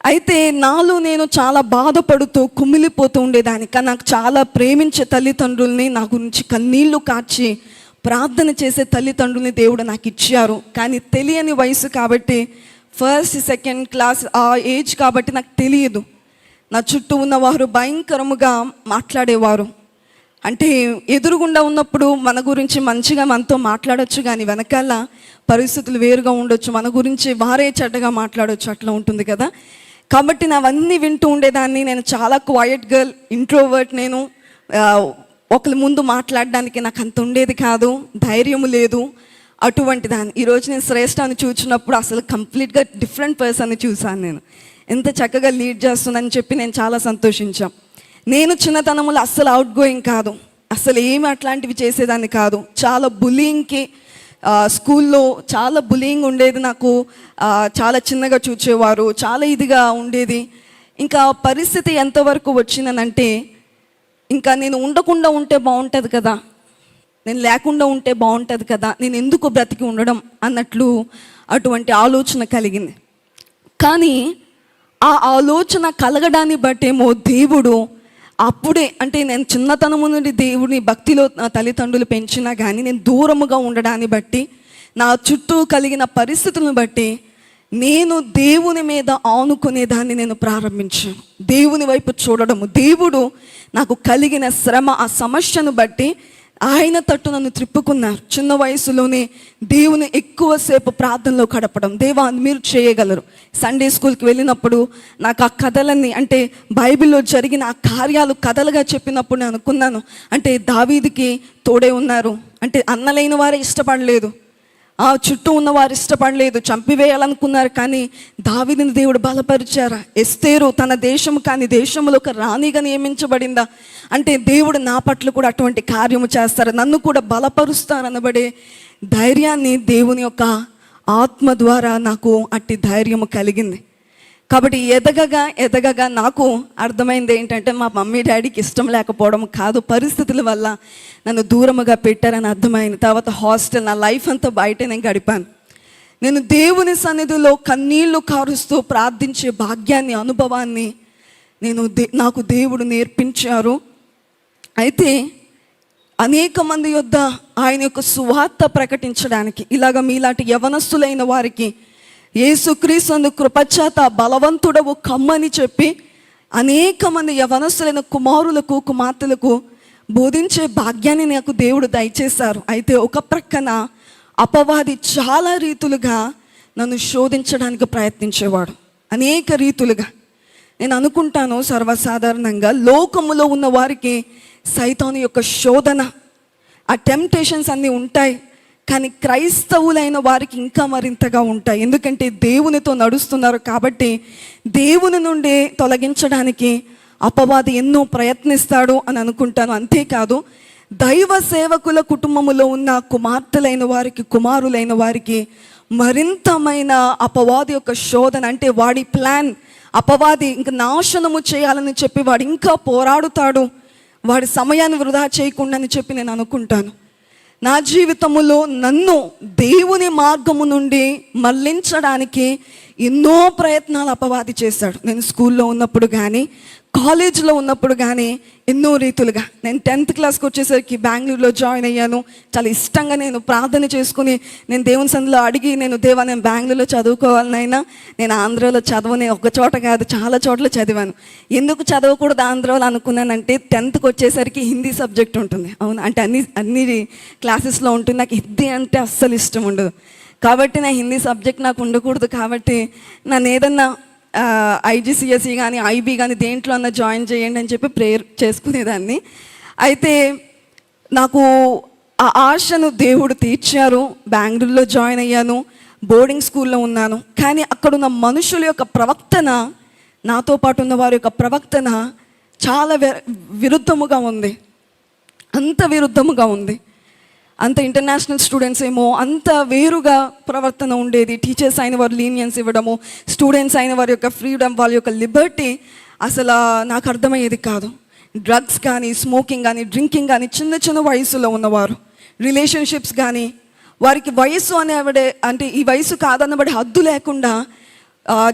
[SPEAKER 2] అయితే నాలో నేను చాలా బాధపడుతూ కుమిలిపోతూ ఉండేదాన్ని. కానీ నాకు చాలా ప్రేమించే తల్లిదండ్రుల్ని, నా గురించి కన్నీళ్లు కార్చి ప్రార్థన చేసే తల్లిదండ్రుల్ని దేవుడు నాకు ఇచ్చారు. కానీ తెలియని వయసు కాబట్టి, ఫస్ట్ సెకండ్ క్లాస్ ఆ ఏజ్ కాబట్టి నాకు తెలియదు. నా చుట్టూ ఉన్నవారు భయంకరముగా మాట్లాడేవారు. అంటే ఎదురుగుండా ఉన్నప్పుడు మన గురించి మంచిగా మనతో మాట్లాడొచ్చు, కానీ వెనకాల పరిస్థితులు వేరుగా ఉండొచ్చు. మన గురించి వారే చెడ్డగా మాట్లాడొచ్చు, అట్లా ఉంటుంది కదా. కాబట్టి నావన్నీ వింటూ ఉండేదాన్ని. నేను చాలా క్వైట్ గర్ల్, ఇంట్రోవర్ట్. నేను ఒకరి ముందు మాట్లాడడానికి నాకు అంత ఉండేది కాదు, ధైర్యం లేదు, అటువంటి దాన్ని. ఈరోజు నేను శ్రేష్ఠాన్ని చూసినప్పుడు అసలు కంప్లీట్గా డిఫరెంట్ పర్సన్ని చూశాను. నేను ఎంత చక్కగా లీడ్ చేస్తుందని చెప్పి నేను చాలా సంతోషించాం. నేను చిన్నతనంలో అస్సలు అవుట్ గోయింగ్ కాదు, అసలు ఏమి అట్లాంటివి చేసేదాన్ని కాదు. చాలా బులింగ్కి, స్కూల్లో చాలా బులింగ్ ఉండేది నాకు. చాలా చిన్నగా చూచేవారు, చాలా ఇదిగా ఉండేది. ఇంకా పరిస్థితి ఎంతవరకు వచ్చిందనంటే, ఇంకా నేను ఉండకుండా ఉంటే బాగుంటుంది కదా, నేను లేకుండా ఉంటే బాగుంటుంది కదా, నేను ఎందుకు బ్రతికి ఉండడం అన్నట్లు అటువంటి ఆలోచన కలిగింది. కానీ ఆ ఆలోచన కలగడాన్ని బట్టేమో దేవుడు అప్పుడే, అంటే నేను చిన్నతనము నుండి దేవుని భక్తిలో నా తల్లిదండ్రులు పెంచినా కానీ నేను దూరముగా ఉండడాన్ని బట్టి, నా చుట్టూ కలిగిన పరిస్థితులను బట్టి నేను దేవుని మీద ఆనుకునేదాన్ని నేను ప్రారంభించాను. దేవుని వైపు చూడడము, దేవుడు నాకు కలిగిన శ్రమ, ఆ సమస్యను బట్టి ఆయన తట్టు నన్ను త్రిప్పుకున్నారు. చిన్న వయసులోనే దేవుని ఎక్కువసేపు ప్రార్థనలో గడపడం. దేవా మీరు చేయగలరు. సండే స్కూల్కి వెళ్ళినప్పుడు నాకు ఆ కథలన్నీ, అంటే బైబిల్లో జరిగిన ఆ కార్యాలు కథలుగా చెప్పినప్పుడు నేను అనుకున్నాను, అంటే దావీదుకి తోడే ఉన్నారు, అంటే అన్నలైన వారే ఇష్టపడలేదు, ఆ చుట్టూ ఉన్నవారు ఇష్టపడలేదు, చంపివేయాలనుకున్నారు, కానీ దావీదుని దేవుడు బలపరిచారా? ఎస్తేరు తన దేశం కాని దేశంలో ఒక రాణిగా నియమించబడిందా? అంటే దేవుడు నా పట్ల కూడా అటువంటి కార్యము చేస్తారు, నన్ను కూడా బలపరుస్తారు అనబడే ధైర్యాన్ని దేవుని యొక్క ఆత్మ ద్వారా నాకు అట్టి ధైర్యము కలిగింది. కాబట్టి ఎదగగా నాకు అర్థమైంది ఏంటంటే మా మమ్మీ డాడీకి ఇష్టం లేకపోవడం కాదు, పరిస్థితుల వల్ల నన్ను దూరముగా పెట్టారని అర్థమైంది. తర్వాత హాస్టల్, నా లైఫ్ అంతా బయట నేను గడిపాను. నేను దేవుని సన్నిధిలో కన్నీళ్లు కారుస్తూ ప్రార్థించే భాగ్యాన్ని, అనుభవాన్ని నాకు దేవుడు నేర్పించారు. అయితే అనేక మంది యొద్ద ఆయన యొక్క సువార్త ప్రకటించడానికి, ఇలాగ మీలాంటి యవనస్తులైన వారికి యేసుక్రీస్తు కృపచేత బలవంతుడవు కమ్మని చెప్పి అనేక మంది యవనస్తులైన కుమారులకు కుమార్తెలకు బోధించే భాగ్యాన్ని నాకు దేవుడు దయచేశారు. అయితే ఒక ప్రక్కన అపవాది చాలా రీతులుగా నన్ను శోధించడానికి ప్రయత్నించేవాడు, అనేక రీతులుగా. నేను అనుకుంటాను సర్వసాధారణంగా లోకములో ఉన్న వారికి సైతాను యొక్క శోధన, ఆ టెంప్టేషన్స్ అన్నీ ఉంటాయి, కానీ క్రైస్తవులైన వారికి ఇంకా మరింతగా ఉంటాయి. ఎందుకంటే దేవునితో నడుస్తున్నారు కాబట్టి దేవుని నుండి తొలగించడానికి అపవాది ఎన్నో ప్రయత్నిస్తాడు అని అనుకుంటాను. అంతేకాదు దైవ సేవకుల కుటుంబములో ఉన్న కుమార్తెలైన వారికి, కుమారులైన వారికి మరింతమైన అపవాది యొక్క శోధన, అంటే వాడి ప్లాన్, అపవాది ఇంకా నాశనము చేయాలని చెప్పి వాడు ఇంకా పోరాడుతాడు, వాడి సమయాన్ని వృధా చేయకుండా అని చెప్పి నేను అనుకుంటాను. నా జీవితములో నన్ను దేవుని మార్గము నుండి మళ్ళించడానికి ఎన్నో ప్రయత్నాలు అపవాది చేశాడు. నేను స్కూల్లో ఉన్నప్పుడు కానీ, కాలేజీలో ఉన్నప్పుడు కానీ ఎన్నో రీతులుగా. నేను 10th క్లాస్కి వచ్చేసరికి బెంగళూరులో జాయిన్ అయ్యాను. చాలా ఇష్టంగా నేను ప్రార్థన చేసుకుని, నేను దేవుని సన్నిధిలో అడిగి, నేను దేవా నేను బెంగళూరులో చదువుకోవాలనైనా, నేను ఆంధ్రాలో చదవని, ఒక చోట కాదు చాలా చోట్ల చదివాను. ఎందుకు చదవకూడదు ఆంధ్రాలో అనుకున్నానంటే 10th వచ్చేసరికి హిందీ సబ్జెక్ట్ ఉంటుంది. అవును, అంటే అన్ని క్లాసెస్లో ఉంటుంది. నాకు హిందీ అంటే అస్సలు ఇష్టం ఉండదు, కాబట్టి నా హిందీ సబ్జెక్ట్ నాకు ఉండకూడదు. కాబట్టి నన్ను ఏదన్నా IGCSE కానీ IB కానీ దేంట్లో అన్నా జాయిన్ చేయండి అని చెప్పి ప్రేయర్ చేసుకునేదాన్ని. అయితే నాకు ఆ ఆశను దేవుడు తీర్చారు. బెంగళూరులో జాయిన్ అయ్యాను, బోర్డింగ్ స్కూల్లో ఉన్నాను. కానీ అక్కడున్న మనుషుల యొక్క ప్రవర్తన, నాతో పాటు ఉన్న వారి యొక్క ప్రవర్తన చాలా విరుద్ధముగా ఉంది, అంత విరుద్ధముగా ఉంది. అంత ఇంటర్నేషనల్ స్టూడెంట్స్ ఏమో అంత వేరుగా ప్రవర్తన ఉండేది. టీచర్స్ అయిన వారు లీనియన్స్ ఇవ్వడము, స్టూడెంట్స్ అయిన వారి యొక్క ఫ్రీడమ్, వాళ్ళ యొక్క లిబర్టీ అసలు నాకు అర్థమయ్యేది కాదు. డ్రగ్స్ కానీ, స్మోకింగ్ కానీ, డ్రింకింగ్ కానీ, చిన్న చిన్న వయసులో ఉన్నవారు, రిలేషన్షిప్స్ కానీ, వారికి వయసు అనేవాడే, అంటే ఈ వయసు కాదన్నబడి హద్దు లేకుండా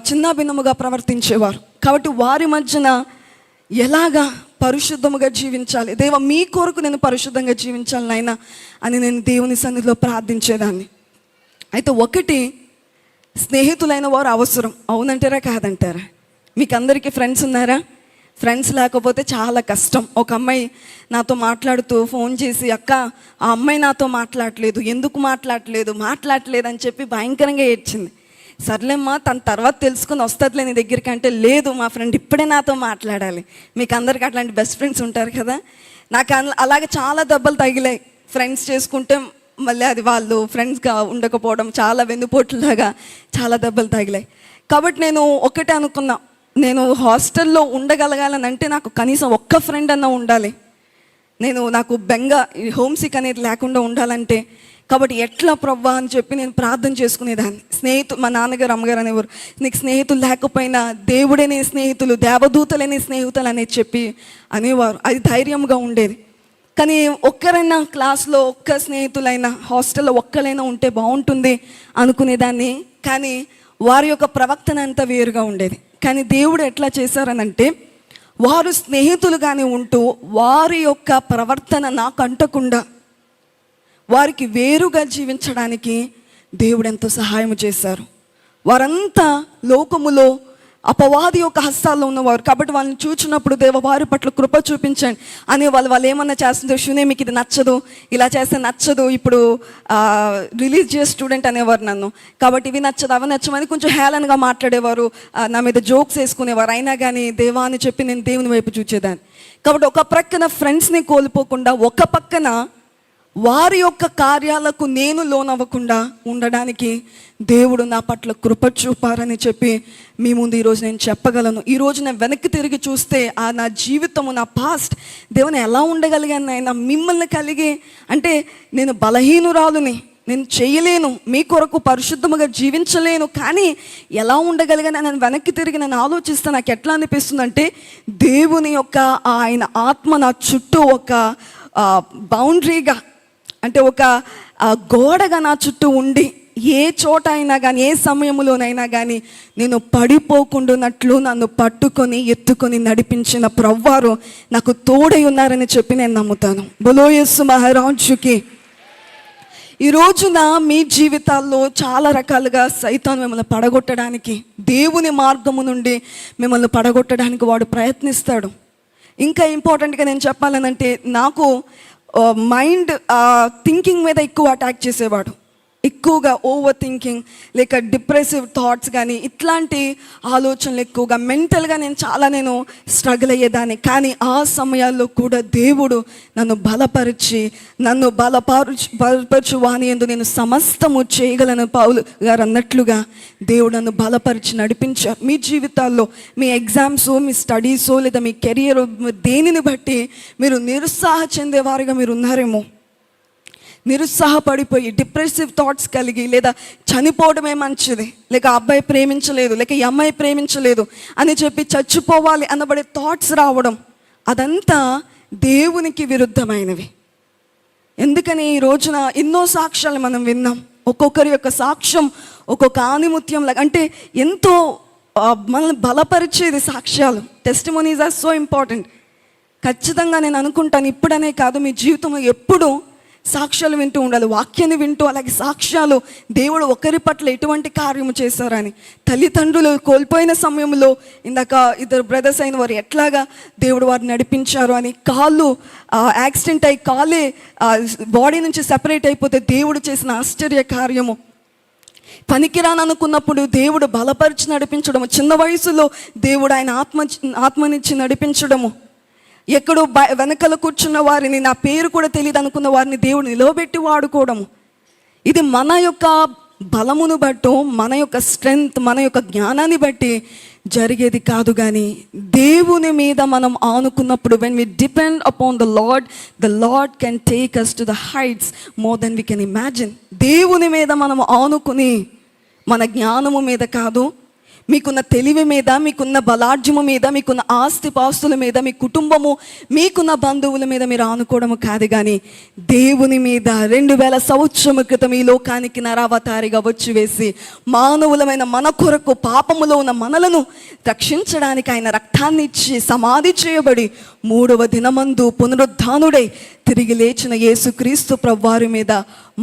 [SPEAKER 2] చిన్న భిన్నముగా ప్రవర్తించేవారు. కాబట్టి వారి మధ్యన ఎలాగా పరిశుద్ధముగా జీవించాలి, దేవా మీ కొరకు నేను పరిశుద్ధంగా జీవించాలి నాయనా అని నేను దేవుని సన్నిధిలో ప్రార్థించేదాన్ని. అయితే ఒకటి, స్నేహితులైన వారు అవసరం. అవునంటారా కాదంటారా? మీకు అందరికీ ఫ్రెండ్స్ ఉన్నారా? ఫ్రెండ్స్ లేకపోతే చాలా కష్టం. ఒక అమ్మాయి నాతో మాట్లాడుతూ ఫోన్ చేసి, అక్క ఆ అమ్మాయి నాతో మాట్లాడలేదు, ఎందుకు మాట్లాడలేదు అని చెప్పి భయంకరంగా ఏడ్చింది. సర్లేమ్మా తన తర్వాత తెలుసుకుని వస్తుందిలే నీ దగ్గరికి అంటే, లేదు మా ఫ్రెండ్ ఇప్పుడే నాతో మాట్లాడాలి. మీకు అందరికీ అట్లాంటి బెస్ట్ ఫ్రెండ్స్ ఉంటారు కదా. నాకు అలాగే చాలా దెబ్బలు తగిలాయి. ఫ్రెండ్స్ చేసుకుంటే మళ్ళీ అది వాళ్ళు ఫ్రెండ్స్గా ఉండకపోవడం, చాలా వెన్నుపోట్లాగా చాలా దెబ్బలు తగిలాయి. కాబట్టి నేను ఒకటే అనుకున్నా, నేను హాస్టల్లో ఉండగలగాలని అంటే నాకు కనీసం ఒక్క ఫ్రెండ్ అన్నా ఉండాలి. నాకు బెంగ, హోమ్ సిక్ అనేది లేకుండా ఉండాలంటే కాబట్టి ఎట్లా ప్రవ్వా అని చెప్పి నేను ప్రార్థన చేసుకునేదాన్ని. మా నాన్నగారు అమ్మగారు అనేవారు, నీకు స్నేహితులు లేకపోయినా దేవుడే నీ స్నేహితులు, దేవదూతలే నీ స్నేహితులు అనేది చెప్పి అనేవారు. అది ధైర్యంగా ఉండేది. కానీ ఒక్కరైనా క్లాస్లో ఒక్క స్నేహితులైనా, హాస్టల్లో ఒక్కరైనా ఉంటే బాగుంటుంది అనుకునేదాన్ని. కానీ వారి యొక్క ప్రవర్తన అంతా వేరుగా ఉండేది. కానీ దేవుడు ఎట్లా చేశారనంటే, వారు స్నేహితులుగానే ఉంటూ వారి యొక్క ప్రవర్తన నాకు అంటకుండా వారికి వేరుగా జీవించడానికి దేవుడు ఎంతో సహాయం చేశారు. వారంతా లోకములో అపవాది యొక్క హస్తాల్లో ఉన్నవారు. కాబట్టి వాళ్ళని చూచినప్పుడు దేవ వారి పట్ల కృప చూపించండి అని వాళ్ళు ఏమన్నా చేస్తుందో, షునే మీకు ఇది నచ్చదు, ఇలా చేస్తే నచ్చదు, ఇప్పుడు రిలీజియస్ స్టూడెంట్ అనేవారు నన్ను, కాబట్టి ఇవి నచ్చదు అవి నచ్చమని కొంచెం హేళనగా మాట్లాడేవారు, నా మీద జోక్స్ వేసుకునేవారు. అయినా కానీ దేవా అని చెప్పి నేను దేవుని వైపు చూచేదాన్ని. కాబట్టి ఒక ప్రక్కన ఫ్రెండ్స్ని కోల్పోకుండా, ఒక పక్కన వారి యొక్క కార్యాలకు నేను లోనవ్వకుండా ఉండడానికి దేవుడు నా పట్ల కృప చూపారని చెప్పి మీ ముందు ఈరోజు నేను చెప్పగలను. ఈరోజు నేను వెనక్కి తిరిగి చూస్తే నా జీవితము, నా పాస్ట్, దేవుని ఎలా ఉండగలిగాను ఆయన మిమ్మల్ని కలిగి. అంటే నేను బలహీనురాలుని, నేను చేయలేను, మీ కొరకు పరిశుద్ధముగా జీవించలేను, కానీ ఎలా ఉండగలిగాను నేను వెనక్కి తిరిగి నేను ఆలోచిస్తే నాకు ఎట్లా అనిపిస్తుందంటే, దేవుని యొక్క ఆయన ఆత్మ నా చుట్టూ ఒక బౌండరీగా, అంటే ఒక గోడగా నా చుట్టూ ఉండి ఏ చోట అయినా కానీ, ఏ సమయంలోనైనా కానీ నేను పడిపోకుండానట్లు నన్ను పట్టుకొని ఎత్తుకొని నడిపించిన ప్రభువారు నాకు తోడై ఉన్నారని చెప్పి నేను నమ్ముతాను. బోలో యేసు మహారాజుకి. ఈ రోజున మీ జీవితాల్లో చాలా రకాలుగా సైతాను మిమ్మల్ని పడగొట్టడానికి, దేవుని మార్గము నుండి మిమ్మల్ని పడగొట్టడానికి వాడు ప్రయత్నిస్తాడు. ఇంకా ఇంపార్టెంట్గా నేను చెప్పాలనంటే, నాకు మైండ్ థింకింగ్ మీద ఎక్కువ అటాక్ చేసేవాడు. ఎక్కువగా ఓవర్ థింకింగ్, లేక డిప్రెసివ్ థాట్స్ కానీ ఇట్లాంటి ఆలోచనలు ఎక్కువగా మెంటల్గా నేను స్ట్రగుల్ అయ్యేదాన్ని. కానీ ఆ సమయాల్లో కూడా దేవుడు నన్ను బలపరిచి, నన్ను బలపరచు వాని యందు నేను సమస్తము చేయగలను పౌలు గారు అన్నట్లుగా దేవుడు నన్ను బలపరిచి నడిపించారు. మీ జీవితాల్లో మీ ఎగ్జామ్స్, మీ స్టడీస్, లేదా మీ కెరియర్, దేనిని బట్టి మీరు నిరుత్సాహ చెందేవారుగా మీరు ఉన్నారేమో, నిరుత్సాహపడిపోయి డిప్రెసివ్ థాట్స్ కలిగి, లేదా చనిపోవడమే మంచిది, లేక అబ్బాయి ప్రేమించలేదు, లేక ఈ అమ్మాయి ప్రేమించలేదు అని చెప్పి చచ్చిపోవాలి అనబడే థాట్స్ రావడం, అదంతా దేవునికి విరుద్ధమైనవి. ఎందుకని ఈ రోజున ఎన్నో సాక్ష్యాలు మనం విన్నాం. ఒక్కొక్కరి యొక్క సాక్ష్యం ఒక్కొక్క ఆనిముత్యం లాగా, అంటే ఎంతో మనల్ని బలపరిచేది సాక్ష్యాలు. Testimonies are so important. ఖచ్చితంగా నేను అనుకుంటాను, ఇప్పుడనే కాదు, మీ జీవితంలో ఎప్పుడు సాక్ష్యాలు వింటూ ఉండాలి, వాక్యాన్ని వింటూ. అలాగే సాక్ష్యాలు, దేవుడు ఒకరి పట్ల ఎటువంటి కార్యము చేశారని, తల్లిదండ్రులు కోల్పోయిన సమయంలో ఇందాక ఇద్దరు బ్రదర్స్ అయిన వారు ఎట్లాగా దేవుడు వారిని నడిపించారు అని, కాళ్ళు యాక్సిడెంట్ అయ్యి కాలే బాడీ నుంచి సెపరేట్ అయిపోతే దేవుడు చేసిన ఆశ్చర్య కార్యము, పనికిరాననుకున్నప్పుడు దేవుడు బలపరిచి నడిపించడము, చిన్న వయసులో దేవుడు ఆయన ఆత్మనిచ్చి నడిపించడము, ఎక్కడో వెనకల కూర్చున్న వారిని, నా పేరు కూడా తెలియదు అనుకున్న వారిని దేవుడు నిలవబెట్టి వాడుకోవడము. ఇది మన యొక్క బలమును బట్టో, మన యొక్క స్ట్రెంగ్త్, మన యొక్క జ్ఞానాన్ని బట్టి జరిగేది కాదు. కానీ దేవుని మీద మనం ఆనుకున్నప్పుడు, when we depend upon the Lord can take us to the heights more than we can imagine. దేవుని మీద మనం ఆనుకుని, మన జ్ఞానము మీద కాదు, మీకున్న తెలివి మీద, మీకున్న బలార్జము మీద, మీకున్న ఆస్తి పాస్తుల మీద, మీ కుటుంబము, మీకున్న బంధువుల మీద మీరు ఆనుకోవడము కాదు, కానీ దేవుని మీద. 2000 సంవత్సరముల క్రితం ఈ లోకానికి నరావతారిగా వచ్చి వేసి మానవులమైన మన కొరకు, పాపములో ఉన్న మనలను రక్షించడానికి ఆయన రక్తాన్ని ఇచ్చి సమాధి చేయబడి 3వ దినమందు పునరుద్ధానుడై తిరిగి లేచిన యేసుక్రీస్తు ప్రభువారి మీద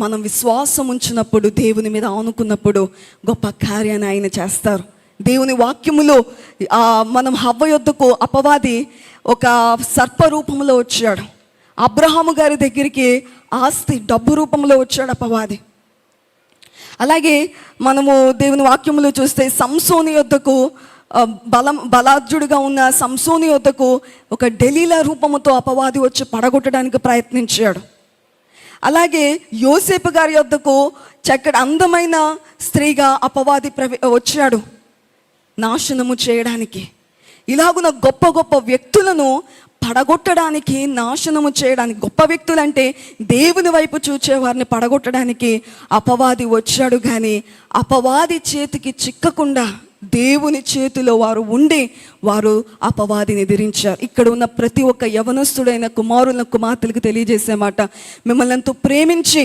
[SPEAKER 2] మనం విశ్వాసం ఉంచినప్పుడు, దేవుని మీద ఆనుకున్నప్పుడు గొప్ప కార్యాన్ని ఆయన చేస్తారు. దేవుని వాక్యములో మనం హవ్వ యొద్దకు అపవాది ఒక సర్ప రూపంలో వచ్చాడు. అబ్రహాము గారి దగ్గరికి ఆస్తి, డబ్బు రూపంలో వచ్చాడు అపవాది. అలాగే మనము దేవుని వాక్యములో చూస్తే సంసోని యొద్దకు, బలార్జుడుగా ఉన్న సంసోని యొద్దకు ఒక డెలీలా రూపముతో అపవాది వచ్చి పడగొట్టడానికి ప్రయత్నించాడు. అలాగే యోసేపు గారి యొద్దకు చక్కటి అందమైన స్త్రీగా అపవాది వచ్చాడు నాశనము చేయడానికి. ఇలాగున గొప్ప గొప్ప వ్యక్తులను పడగొట్టడానికి, నాశనము చేయడానికి, గొప్ప వ్యక్తులంటే దేవుని వైపు చూచే వారిని పడగొట్టడానికి అపవాది వచ్చాడు. కానీ అపవాది చేతికి చిక్కకుండా దేవుని చేతిలో వారు ఉండి వారు అపవాదిని ఎదిరించారు. ఇక్కడ ఉన్న ప్రతి ఒక్క యవనస్తుడైన కుమారులకు, కుమార్తెలకు తెలియజేసే మాట, మిమ్మల్ని ఎంతో ప్రేమించి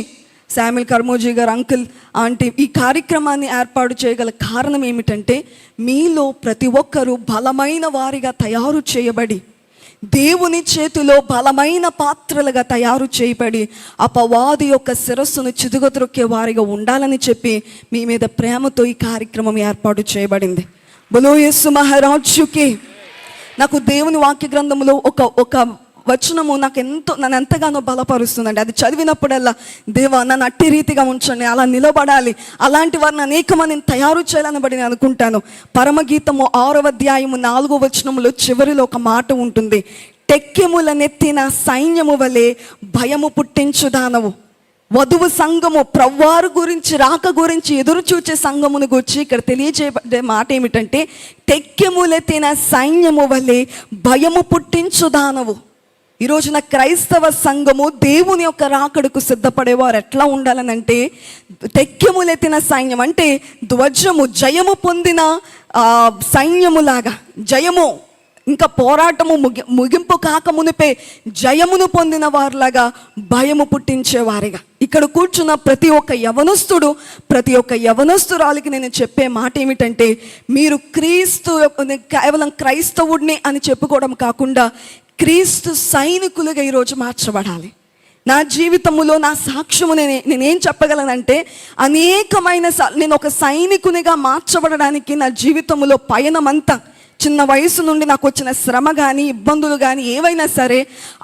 [SPEAKER 2] శామ్యుల్ కర్మోజీ గారు, అంకుల్, ఆంటీ ఈ కార్యక్రమాన్ని ఏర్పాటు చేయగల కారణం ఏమిటంటే, మీలో ప్రతి ఒక్కరూ బలమైన వారిగా తయారు చేయబడి, దేవుని చేతిలో బలమైన పాత్రలుగా తయారు చేయబడి అపవాది యొక్క శిరస్సును చిదుగొద్రొక్కే వారిగా ఉండాలని చెప్పి మీ మీద ప్రేమతో ఈ కార్యక్రమం ఏర్పాటు చేయబడింది. బలో యేసు మహారాజుకి. నాకు దేవుని వాక్య గ్రంథంలో ఒక వచనము నన్ను ఎంతగానో బలపరుస్తుందండి. అది చదివినప్పుడల్లా, దేవా నన్ను అట్టి రీతిగా ఉంచండి, అలా నిలబడాలి, అలాంటి వారిని అనేక మందిని తయారు చేయాలని బడి నేను అనుకుంటాను. పరమగీతము 6వ అధ్యాయము 4వ వచనములో చివరిలో ఒక మాట ఉంటుంది, టెక్కెముల నెత్తిన సైన్యము వలె భయము పుట్టించుదానవు. వధువు సంఘము ప్రవ్వారు గురించి, రాక గురించి ఎదురు చూచే సంఘమును గురించి ఇక్కడ తెలియజేయబడే మాట ఏమిటంటే, టెక్కెములెత్తిన సైన్యము వలె భయము పుట్టించుదానవు. ఈ రోజున క్రైస్తవ సంఘము దేవుని యొక్క రాకడకు సిద్ధపడేవారు ఎట్లా ఉండాలనంటే, టెక్కెములెత్తిన సైన్యం అంటే ధ్వజము, జయము పొందిన సైన్యములాగా, జయము ఇంకా పోరాటము ముగింపు కాక మునిపే జయమును పొందిన వారిలాగా భయము పుట్టించేవారిగా. ఇక్కడ కూర్చున్న ప్రతి ఒక్క యవనస్తుడు, ప్రతి ఒక్క యవనస్తురాలికి నేను చెప్పే మాట ఏమిటంటే, మీరు కేవలం క్రైస్తవుడిని అని చెప్పుకోవడం కాకుండా క్రీస్తు సైనికులుగా ఈరోజు మార్చబడాలి. నా జీవితంలో నా సాక్ష్యము నేనేం చెప్పగలనంటే, అనేకమైన నేను ఒక సైనికునిగా మార్చబడడానికి నా జీవితంలో పయనమంతా, చిన్న వయసు నుండి నాకు వచ్చిన శ్రమ కానీ, ఇబ్బందులు కానీ ఏవైనా సరే,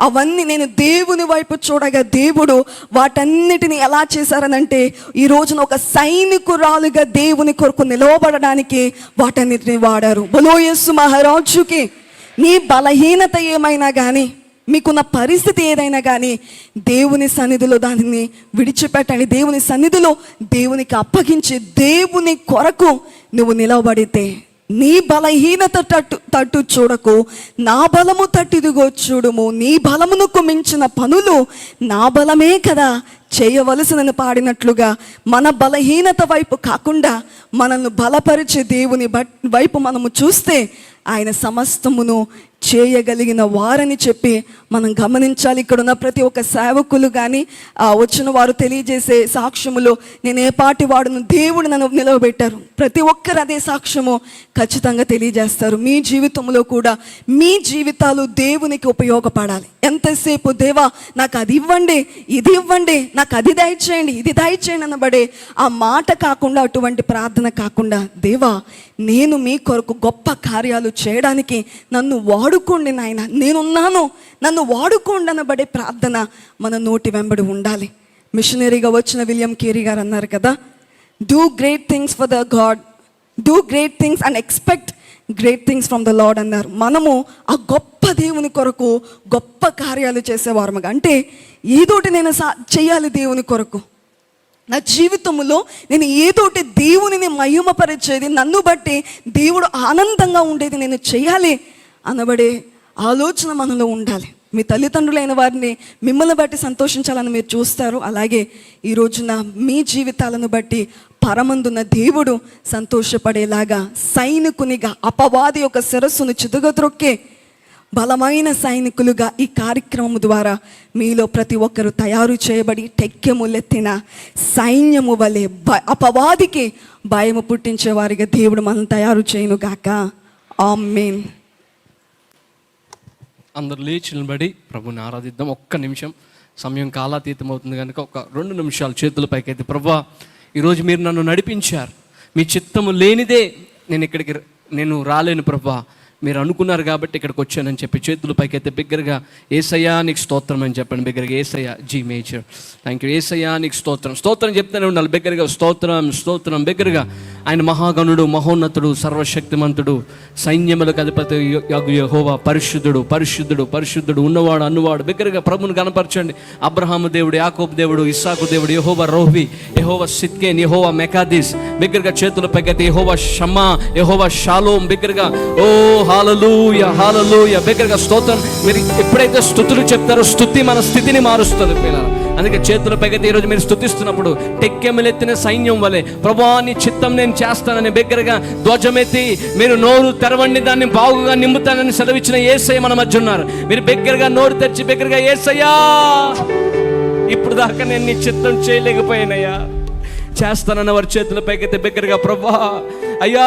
[SPEAKER 2] అవన్నీ నేను దేవుని వైపు చూడగా దేవుడు వాటన్నిటిని ఎలా చేశారనంటే, ఈ రోజున ఒక సైనికురాలుగా దేవుని కొరకు నిలవబడడానికి వాటన్నిటిని వాడారు. బలో యేసు మహారాజుకి. నీ బలహీనత ఏమైనా కానీ, మీకున్న పరిస్థితి ఏదైనా కానీ, దేవుని సన్నిధిలో దానిని విడిచిపెట్టండి. దేవుని సన్నిధిలో దేవునికి అప్పగించి దేవుని కొరకు నువ్వు నిలవబడితే, నీ బలహీనత తట్టు చూడకు, నా బలము తట్టిదిగో చూడుము. నీ బలమునకు మించిన పనులు నా బలమే కదా చేయవలసినని పాడినట్లుగా, మన బలహీనత వైపు కాకుండా మనల్ని బలపరిచే దేవుని వైపు మనము చూస్తే ఆయన సమస్తమును చేయగలిగిన వారని చెప్పి మనం గమనించాలి. ఇక్కడ ఉన్న ప్రతి ఒక్క సేవకులు కానీ, వచ్చిన వారు తెలియజేసే సాక్ష్యములో, నేను ఏ పాటి వాడును, దేవుడు నన్ను నిలవబెట్టారు, ప్రతి ఒక్కరు అదే సాక్ష్యము ఖచ్చితంగా తెలియజేస్తారు. మీ జీవితంలో కూడా మీ జీవితాలు దేవునికి ఉపయోగపడాలి. ఎంతసేపు దేవా నాకు అది ఇవ్వండి, ఇది ఇవ్వండి, నాకు అది దయచేయండి, ఇది దయచేయండి అనబడే ఆ మాట కాకుండా, అటువంటి ప్రార్థన కాకుండా, దేవా నేను మీ కొరకు గొప్ప కార్యాలు చేయడానికి నన్ను వాడుకోండి నాయన, నేనున్నాను, నన్ను వాడుకోండి అనబడే ప్రార్థన మన నోటి వెంబడి ఉండాలి. మిషనరీగా వచ్చిన విలియం కేరీ గారు అన్నారు కదా, do great things for the God, do great things and expect great things from the lord అన్నారు. మనము ఆ గొప్ప దేవుని కొరకు గొప్ప కార్యాలు చేసేవారముగా, అంటే ఏదోటి నేను చేయాలి దేవుని కొరకు, నా జీవితంలో నేను ఏదోటి దేవునిని మహిమపరిచేది, నన్ను బట్టి దేవుడు ఆనందంగా ఉండేది నేను చేయాలి అనబడే ఆలోచన మనలో ఉండాలి. మీ తల్లిదండ్రులైన వారిని మిమ్మల్ని బట్టి సంతోషించాలని మీరు చూస్తారు. అలాగే ఈ రోజున మీ జీవితాలను బట్టి పరమందున్న దేవుడు సంతోషపడేలాగా సైనికునిగా, అపవాది యొక్క శిరస్సును చిదుగద్రొక్కే బలమైన సైనికులుగా ఈ కార్యక్రమం ద్వారా మీలో ప్రతి ఒక్కరు తయారు చేయబడి, టెక్కెములెత్తిన సైన్యము వలె అపవాదికి భయము పుట్టించే వారిగా దేవుడు మనం తయారు చేయను గాక. ఆమేన్.
[SPEAKER 1] అందరు లేచి నిలబడి ప్రభుని ఆరాధిద్దాం. ఒక్క నిమిషం, సమయం కాలాతీతం అవుతుంది కనుక ఒక 2 నిమిషాలు చేతుల పైకైతే, ప్రభువా ఈరోజు మీరు నన్ను నడిపించారు, మీ చిత్తము లేనిదే నేను రాలేను ప్రభువా, మీరు అనుకున్నారు కాబట్టి ఇక్కడికి వచ్చానని చెప్పి చేతుల పైకైతే బిగ్గరగా యేసయ్యా నీకు స్తోత్రం అని చెప్పండి. బిగ్గరగా యేసయ్యా, జీ మేజర్, థ్యాంక్ యూ, యేసయ్యా నీకు స్తోత్రం. స్తోత్రం చెప్తూనే ఉండాలి బిగ్గరగా, స్తోత్రం స్తోత్రం బిగ్గరగా. ఆయన మహాగణుడు, మహోన్నతుడు, సర్వశక్తిమంతుడు, సైన్యములకు అధిపతి యెహోవా, పరిశుద్ధుడు పరిశుద్ధుడు పరిశుద్ధుడు, ఉన్నవాడు అన్నువాడు. బిగ్గరగా ప్రభుని కనపరచండి. అబ్రహాము దేవుడు, యాకోబు దేవుడు, ఇస్సాకు దేవుడు, యెహోవా రోహి, యెహోవా సిద్కేన్, యెహోవా మెకాదిస్. బిగ్గరగా చేతుల పైకైతే యెహోవా షమ్మా, యెహోవా షాలోం. బిగ్గరగా ఓ హల్లెలూయా హల్లెలూయా. బిగ్గరగా స్తోత్రం. మీరు ఎప్పుడైతే స్తుతులు చెప్తారో స్తుతి మన స్థితిని మారుస్తుంది పిల్లలు. అందుకే చేతుల పైకి ఈరోజు మీరు స్తుతిస్తున్నప్పుడు టెక్కెములెత్తిన సైన్యం వలె ప్రభువా నీ చిత్తం నేను చేస్తానని బిగ్గరగా ధ్వజమెత్తి మీరు నోరు తెరవండి, దాన్ని బాగుగా నింపుతానని సెలవిచ్చిన యేసయ్య మన మధ్య ఉన్నారు. మీరు బిగ్గరగా నోరు తెరిచి బిగ్గరగా యేసయ్యా ఇప్పుడు దాకా నేను నీ చిత్తం చేయలేకపోయానయ్యా, చేస్తానన్న వారి చేతుల పైకైతే బిగ్గరగా ప్రభా అయ్యా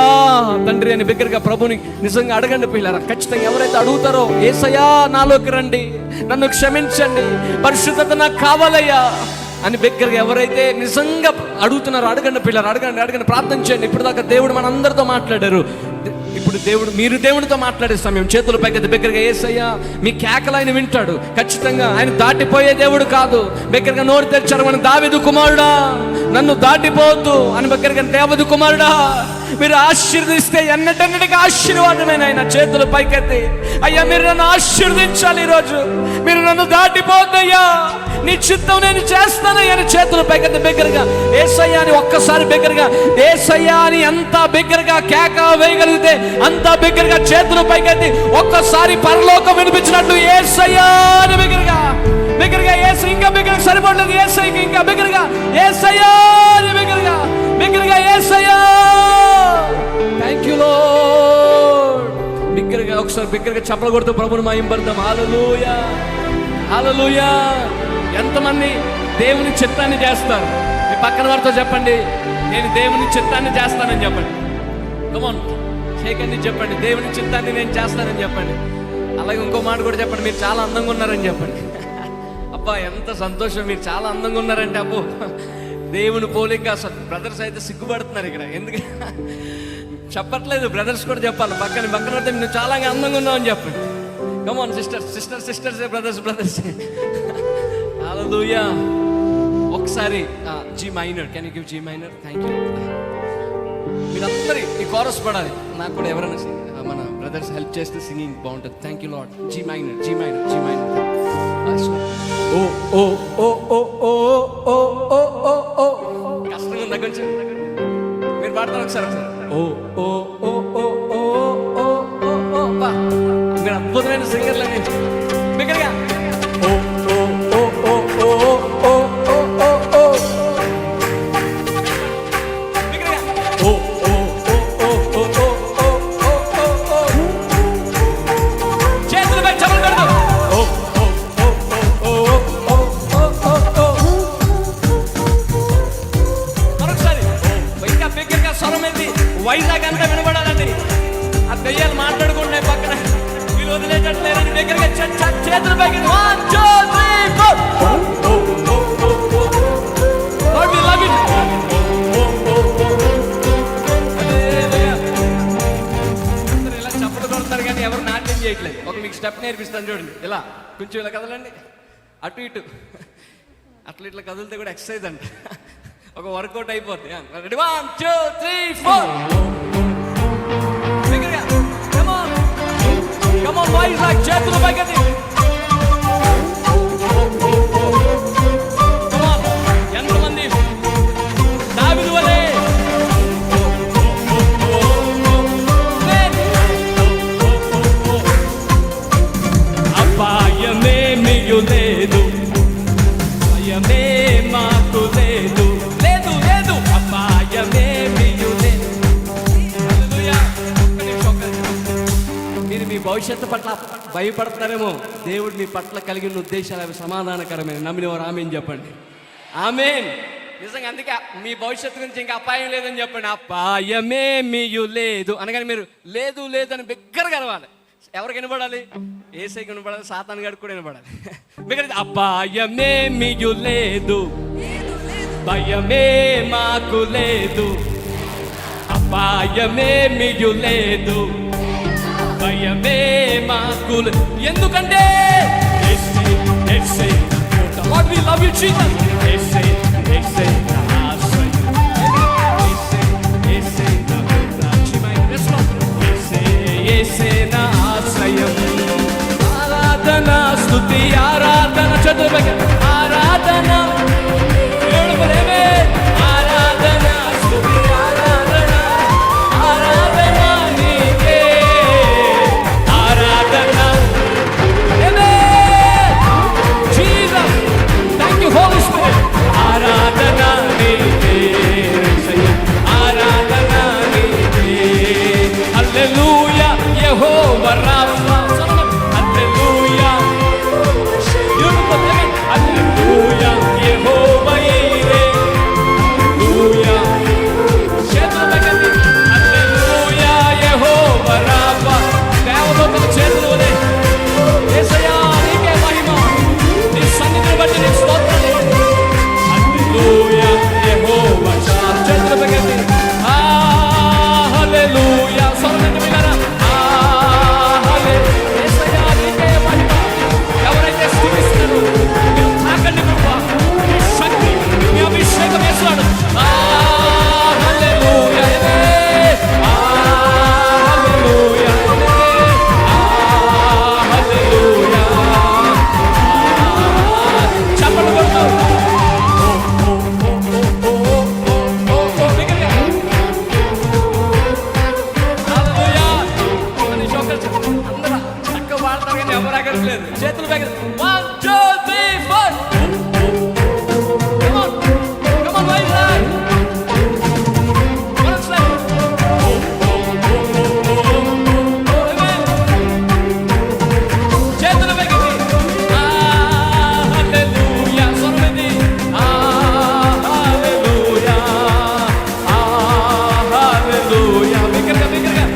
[SPEAKER 1] తండ్రి అని బిగ్గరగా ప్రభుని నిజంగా అడగండి పిల్లరా. ఖచ్చితంగా ఎవరైతే అడుగుతారో యేసయ్యా నాలోకి రండి, నన్ను క్షమించండి, పరిశుద్ధత నాకు కావాలయ్యా అని బిగ్గరగా ఎవరైతే నిజంగా అడుగుతున్నారో అడగండి పిల్లలు, అడగండి, ప్రార్థన చేయండి. ఇప్పుడు దాకా దేవుడు మనందరితో మాట్లాడారు. ఇప్పుడు మీరు దేవుడితో మాట్లాడే సమయం చేతుల పైకి బిగ్గరగా యేసయ్యా మీ కేకలు ఆయన వింటాడు. ఖచ్చితంగా ఆయన దాటిపోయే దేవుడు కాదు. బిగ్గరగా నోరు తెరిచారు, మన దావీదు కుమారుడా నన్ను దాటిపోవద్దు అని బిగ్గరగా దావీదు కుమారుడా మీరు ఆశీర్వదిస్తే ఎన్నటన్నిటికీ ఆశీర్వాదమైన ఆయన చేతుల పైకెత్తి అయ్యా మీరు నన్ను ఆశీర్వదించాలి, ఈరోజు మీరు నన్ను దాటిపోవద్దయ్యా, నీ చిత్తం నేను చేస్తానయ్యా అని చేతుల పైకెత్తి బిగ్గరగా యేసయ్యా అని ఒక్కసారి బిగ్గరగా యేసయ్యా అని ఎంత బిగ్గరగా కేక వేయగలిగితే అంత బిగ్గరగా చేతుల పైకెత్తి ఒక్కసారి పరలోకం వినిపించినట్టు యేసయ్యా అని బిగ్గరగా యేసు ఇంకా బిగ్గరగా సరిపడలేదు, యేసయ్యకి ఇంకా బిగ్గరగా యేసయ్యా అని బిగ్గరగా యేసయ్యా థ్యాంక్ యూ లార్డ్. బిగ్గరగా ఒకసారి బిగ్గరగా చప్పలు కొడుతూ ప్రభువుని మహింపడతాం. హల్లెలూయా హల్లెలూయా. ఎంతమంది దేవుని చిత్తాన్ని చేస్తారు? మీ పక్కన వారితో చెప్పండి, నేను దేవుని చిత్తాన్ని చేస్తానని చెప్పండి. కమాన్ షేకండి, చెప్పండి దేవుని చిత్తాన్ని నేను చేస్తానని చెప్పండి. అలాగే ఇంకో మాట కూడా చెప్పండి, మీరు చాలా అందంగా ఉన్నారని చెప్పండి. అబ్బా ఎంత సంతోషం, మీరు చాలా అందంగా ఉన్నారంటే అబ్బో దేవుని పోలిక. అసలు బ్రదర్స్ అయితే సిగ్గుపడుతున్నారు ఇక్కడ, ఎందుకు చెప్పట్లేదు, బ్రదర్స్ కూడా చెప్పాలి. పక్కన పడితే నువ్వు చాలా అందంగా ఉన్నావు అని చెప్పండి. కమాన్ సిస్టర్స్ బ్రదర్స్ హల్లెలూయా. ఒకసారి G minor, can you give G minor? Thank you. మీరందరి ఈ కోరస్ పడాలి. నాకు కూడా ఎవరైనా మన బ్రదర్స్ హెల్ప్ చేస్తే సింగింగ్ బాగుంటుంది. Thank you Lord. G minor. ఓ ఓ ఓ ఓ ఓ ఓ ఓ ఓ ఓ కష్టంగా ఉందా కొంచెం? మీరు పాడతారు ఒకసారి. ఓ ఓ ఓ ఓ ఓ ఓ ఓ ఓ బా మీరు అద్భుతమైన సింగర్లు అండి. బిగ్గరగా ఓ ఓ ఓ ఓ ఓ ఓ ఓ ఓ ఓ బిగ్గరగా ఓ ఓ ఓ ఓ ఓ ఓ ఓ ఓ ఓ చేతులు పై చప్పట్లు కొడదాం. ఓ ఓ ఓ ఓ ఓ ఓ ఓ మరొకసారి ఇంకా బిగ్గరగా స్వరం ఏంటి వైజాగ్ అంతా వినబడాలండి. ఆ దెయ్యాలు మాట్లాడుకుంటున్నాయి పక్కన, వీళ్ళు వదిలేటట్లేదని దగ్గరగా చేతుల పైకి 1 2 3 4 Lord we love you. అందరూ ఇలా చప్పట్లు కొడతారు కానీ ఎవరు నాట్యం చేయట్లేదు. ఒక మీకు స్టెప్ నేర్పిస్తాను చూడండి. ఇలా కొంచెం ఇలా కదలండి, అటు ఇటు అట్లా ఇట్లా కదిలితే కూడా ఎక్సర్సైజ్ అంట, ఒక వర్కౌట్ అయిపోద్ది. 1 2 3 4 Come on, Isaac, చేతులు పైకెత్తి. Come on, ఎంతమంది దావీదు వలే అపాయమేమియు లేదు, భయమే మాకు లేదు, లేదు అపాయమేమియు లేదు. మీరు మీ భవిష్యత్తు పట్ల భయపడతారేమో, దేవుడు మీ పట్ల కలిగిన ఉద్దేశాలు అవి సమాధానకరమైన నమ్మిన వారు ఆమేన్ చెప్పండి. ఆమేన్. నిజంగా అందుకే మీ భవిష్యత్తు గురించి ఇంకా అపాయం లేదని చెప్పండి. అపాయమేమియు లేదు అనగానే మీరు లేదు అని బిగ్గరగా అరవాలి. ఎవరికి వినపడాలి? యేసయ్యకి వినపడాలి, సాతాను గారికి కూడా వినపడాలి. బిగ్గరగా అపాయమేమియు లేదు, భయమే మాకు లేదు, అపాయమేమియు లేదు, భయమే మాకు. ఎందుకంటే Lord we love you Jesus. నా ఆశ్రయం. ఆరాధన స్తుతి ఆరాధన చదువు ఆరాధన ఆరాధన స్తుతి ఆరాధన నీకే హల్లెలూయా యెహోవా రాఫా. హల్లెలూయా హల్లెలూయా యెహోవా ఈరే. హల్లెలూయా చేతులు పైకెత్తి హల్లెలూయా యెహోవా రాఫా. దేవదూతల చేతులు వలె యేసయ్యా నీకే మహిమ, నీ సన్నిధిని బట్టి నీ స్తోత్రాలు. హల్లెలూయా యెహోవా చేతులు పైకెత్తి హల్లెలూయా స్వరమెత్తి వినరా. యేసయ్యా నీకే మహిమ. ఎవరైతే స్తుతిస్తున్నారో మీరు తాకండి కృప, మీ శక్తి, మీ అభిషేకం యేసునాడు. హల్లెలూయా హల్లెలూయా హల్లెలూయా. చప్పట్లు కొడుతూ చేతులు పైకి 1 2 3 4. Come on, come on, right side. One side. Amen. చేతులు పైకి హల్లెలూయా స్వరమెత్తి హల్లెలూయా హల్లెలూయా. బిగ్గరగా బిగ్గరగా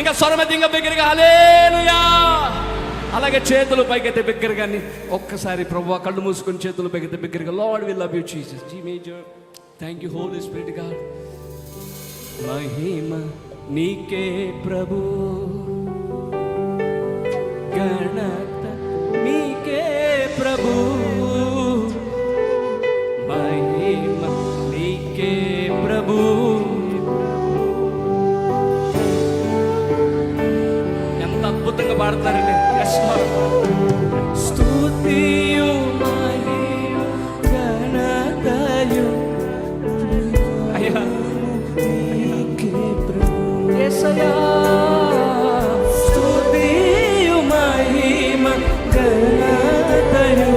[SPEAKER 1] ఇంకా స్వరమెత్తి ఇంకా బిగ్గరగా హల్లెలూయా. అలాగే చేతులు పైకెత్తే బిగ్గరగా ఒక్కసారి ప్రభువా కళ్ళు మూసుకొని చేతులు పైకెత్తే బిగ్గరగా Lord we love you Jesus. G major. Thank you Holy Spirit God. మహిమ నీకే ప్రభు, ఘనత నీకే ప్రభు, మహిమ నీకే ప్రభు. అద్భుతంగా పాడతారండి. స్తుతియు మహిమ ఘనతయు అయ్యా నీకే ప్రభు. యేసయ్యా స్తుతియు మహిమ ఘనతయు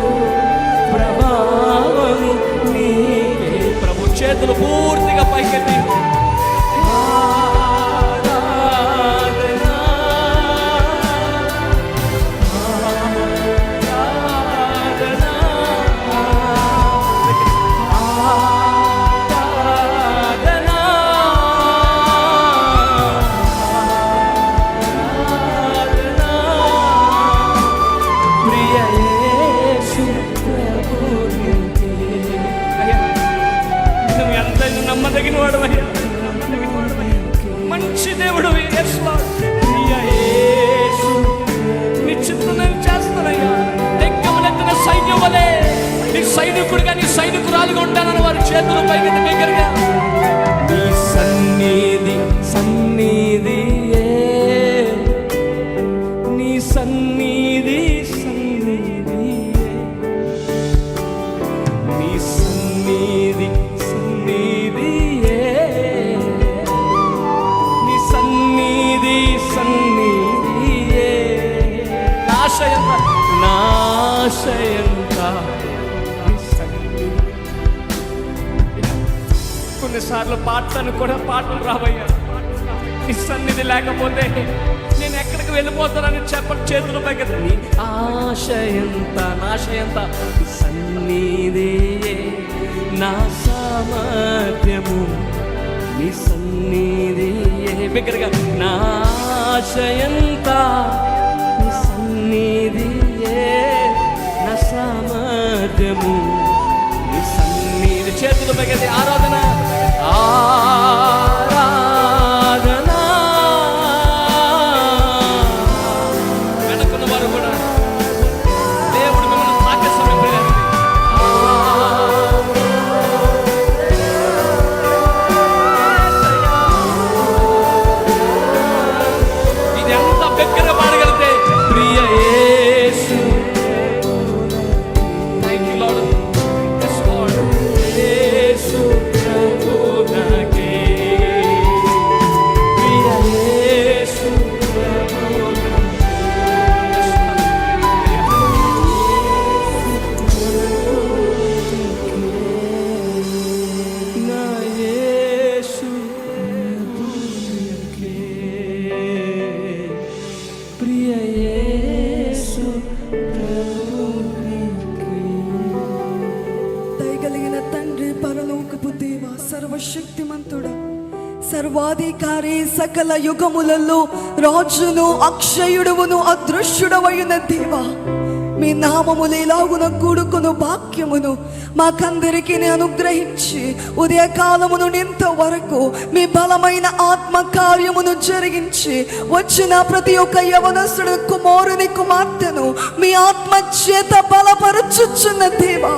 [SPEAKER 1] ప్రభావము నీకే ప్రభు. చేతులు పూర్తిగా పైకెత్తి నమ్మదగిన వాడు, మంచి దేవుడు. నీ చిత్తం నేను చేస్తానయ్యా. లెక్కములెత్తిన సైన్యం వలె నీ సైనికుడిగా నీ సైనికురాలుగా ఉంటానని వారి చేతులు పైకి దగ్గరగా. నీ సన్నిధి సన్నిధియే, నీ సన్నిధి సన్నిధియే, నీ సన్నిధి కొన్నిసార్లు పాటలు కూడా పాటలు రావయ్యా. నీ సన్నిధి లేకపోతే నేను ఎక్కడికి వెళ్ళిపోతానని చేతులు పైకి నీ ఆశయంత నాశయంత సన్నిధియే నా సామర్థ్యము, నీ సన్నిధియే బిగ్గరగా నా ఆశయంత ప్రియ యేసు
[SPEAKER 2] దయగలిగిన తండ్రి, పరలోకపు దేవ, సర్వశక్తిమంతుడా, సర్వాధికారి, సకల యుగములలో రాజును, అక్షయుడువును, అదృశ్యుడవైన దేవా, మీ నామములు ఇలాగున కూడుకును భాగ్యమును మాకందరికీ అనుగ్రహించి ఉదయకాలము నుండి ఇంతవరకు మీ బలమైన ఆత్మ కార్యమును జరిగించి వచ్చిన ప్రతి ఒక్క యవనస్తుడు, కుమారుని, కుమార్తెను మీ ఆత్మ చేత బలపరచుచున్న దేవా,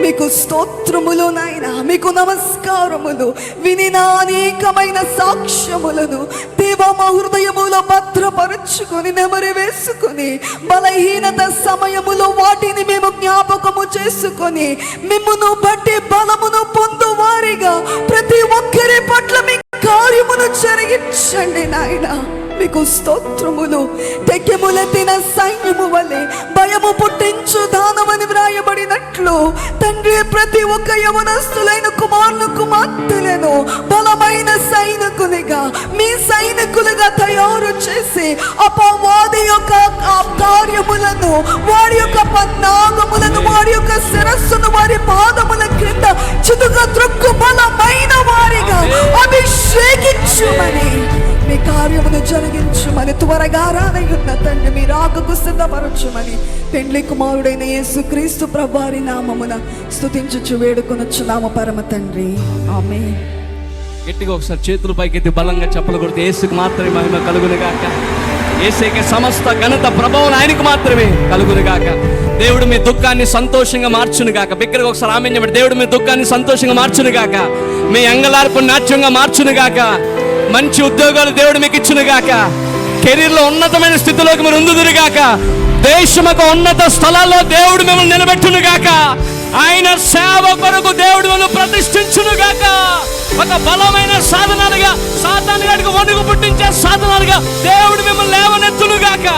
[SPEAKER 2] మీకు స్తోత్రములు నాయనా, మీకు నమస్కారములు. వినిన అనేకమైన సాక్ష్యములను దేవా మా హృదయములో భద్రపరుచుకొని నెమరి వేసుకొని బలహీనత సమయములో వాటిని మేము జ్ఞాపకము చేసుకొని మిమ్మును బట్టి బలమును పొందువారిగా ప్రతి ఒక్కరి పట్ల మీ కార్యమును జరిగించండి నాయనా. మీకు స్తోత్రములు. తెక్కెములెత్తిన సైన్యము వలె భయము పుట్టించు దానమని వ్రాయబడినట్లు తండ్రి, ప్రతి ఒక్క యవనస్తులైన కుమారులు, కుమార్తెలను బలమైన సైనికులుగా, మీ సైనికులుగా తయారు చేసి అపవాది యొక్క కార్యములను, వారి యొక్క పన్నాగములను, వారి యొక్క శిరస్సును వారి పాదముల క్రింద చితుగా త్రొక్కు బలమైన వారిగా అభిషేకించుమని, మీ కార్యమును జరిగించుమని, త్వరగా రానయ్యున్న తండ్రి మీ రాకకు సిద్ధపరచుమని పెండ్లి కుమారుడైన యేసుక్రీస్తు ప్రభువారి నామమున స్తుతించుచు వేడుకొనుచున్నాము పరమ తండ్రి, ఆమేన్.
[SPEAKER 1] గట్టిగా ఒకసారి చేతులు పైకెత్తి బలంగా చప్పలు కొడితే యేసుకు మాత్రమే మహిమ కలుగునుగాక. యేసుకే సమస్త ఘనత, ప్రభావం ఆయనకు మాత్రమే కలుగునుగాక. దేవుడు మీ దుఃఖాన్ని సంతోషంగా మార్చునుగాక. బిగ్గరగా ఒకసారి ఆమేన్ చెప్పండి. దేవుడు మీ దుఃఖాన్ని సంతోషంగా మార్చునుగాక. మీ అంగలార్పు నాట్యంగా మార్చునుగాక. మంచి ఉద్యోగాలు దేవుడు మీకు ఇచ్చునుగాక. కెరీర్లో ఉన్నతమైన స్థితిలోకి మీరు ఉందుదురుగాక. దేశముకు ఉన్నత స్థలాల్లో దేవుడు మిమ్మల్ని నిలబెట్టునుగాక. ఆయన సేవ కొరకు దేవుడు మిమ్మల్ని ప్రతిష్ఠించునుగాక. ఒక బలమైన సాధనాలుగా, సాతానుగాడికి వణుకు పుట్టించే సాధనాలుగా దేవుడు మిమ్మల్ని లేవనెత్తునుగాక.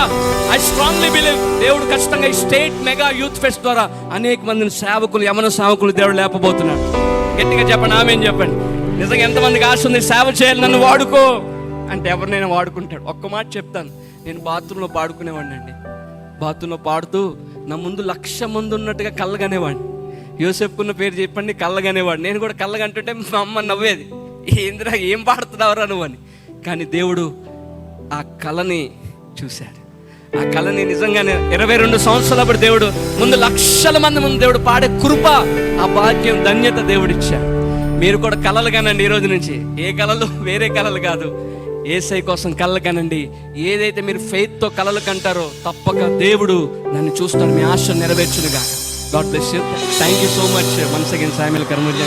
[SPEAKER 1] ఐ స్ట్రాంగ్లీ బిలీవ్ దేవుడు ఖచ్చితంగా ఈ స్టేట్ మెగా యూత్ ఫెస్ట్ ద్వారా అనేక మందిని సేవకులు, యమన సేవకులు దేవుడు లేపబోతున్నాడు. గట్టిగా చెప్పండి, ఆమేన్ చెప్పండి. నిజంగా ఎంతమందికి ఆశ ఉంది సేవ చేయాలి, నన్ను వాడుకో అంటే ఎవరినైనా వాడుకుంటాడు. ఒక్క మాట చెప్తాను, నేను బాత్రూంలో పాడుకునేవాడిని అండి. బాత్రూంలో పాడుతూ నా ముందు 1,00,000 మంది ఉన్నట్టుగా కళ్ళగనేవాడిని. యోసేపుకున్న పేరు చెప్పండి, కళ్ళగనేవాడు. నేను కూడా కళ్ళగంటుంటే మా అమ్మ నవ్వేది, ఏందిరా ఏం పాడుతున్నావురా నువ్వు అని. కానీ దేవుడు ఆ కళని చూశాడు. ఆ కళని నిజంగానే 22 సంవత్సరాలప్పుడు దేవుడు ముందు 1,00,000 మంది ముందు దేవుడు పాడే కృప, ఆ భాగ్యం, ధన్యత దేవుడు ఇచ్చాడు. మీరు కూడా కళలు కానండి. ఈ రోజు నుంచి ఏ కళలు, వేరే కళలు కాదు, యేసై కోసం కళలు కనండి. ఏదైతే మీరు ఫెయిత్తో కళలు కంటారో తప్పక దేవుడు నన్ను చూస్తాను, మీ ఆశ నెరవేర్చునుగా. God bless you. Thank you so much once again Samuel Karmuri.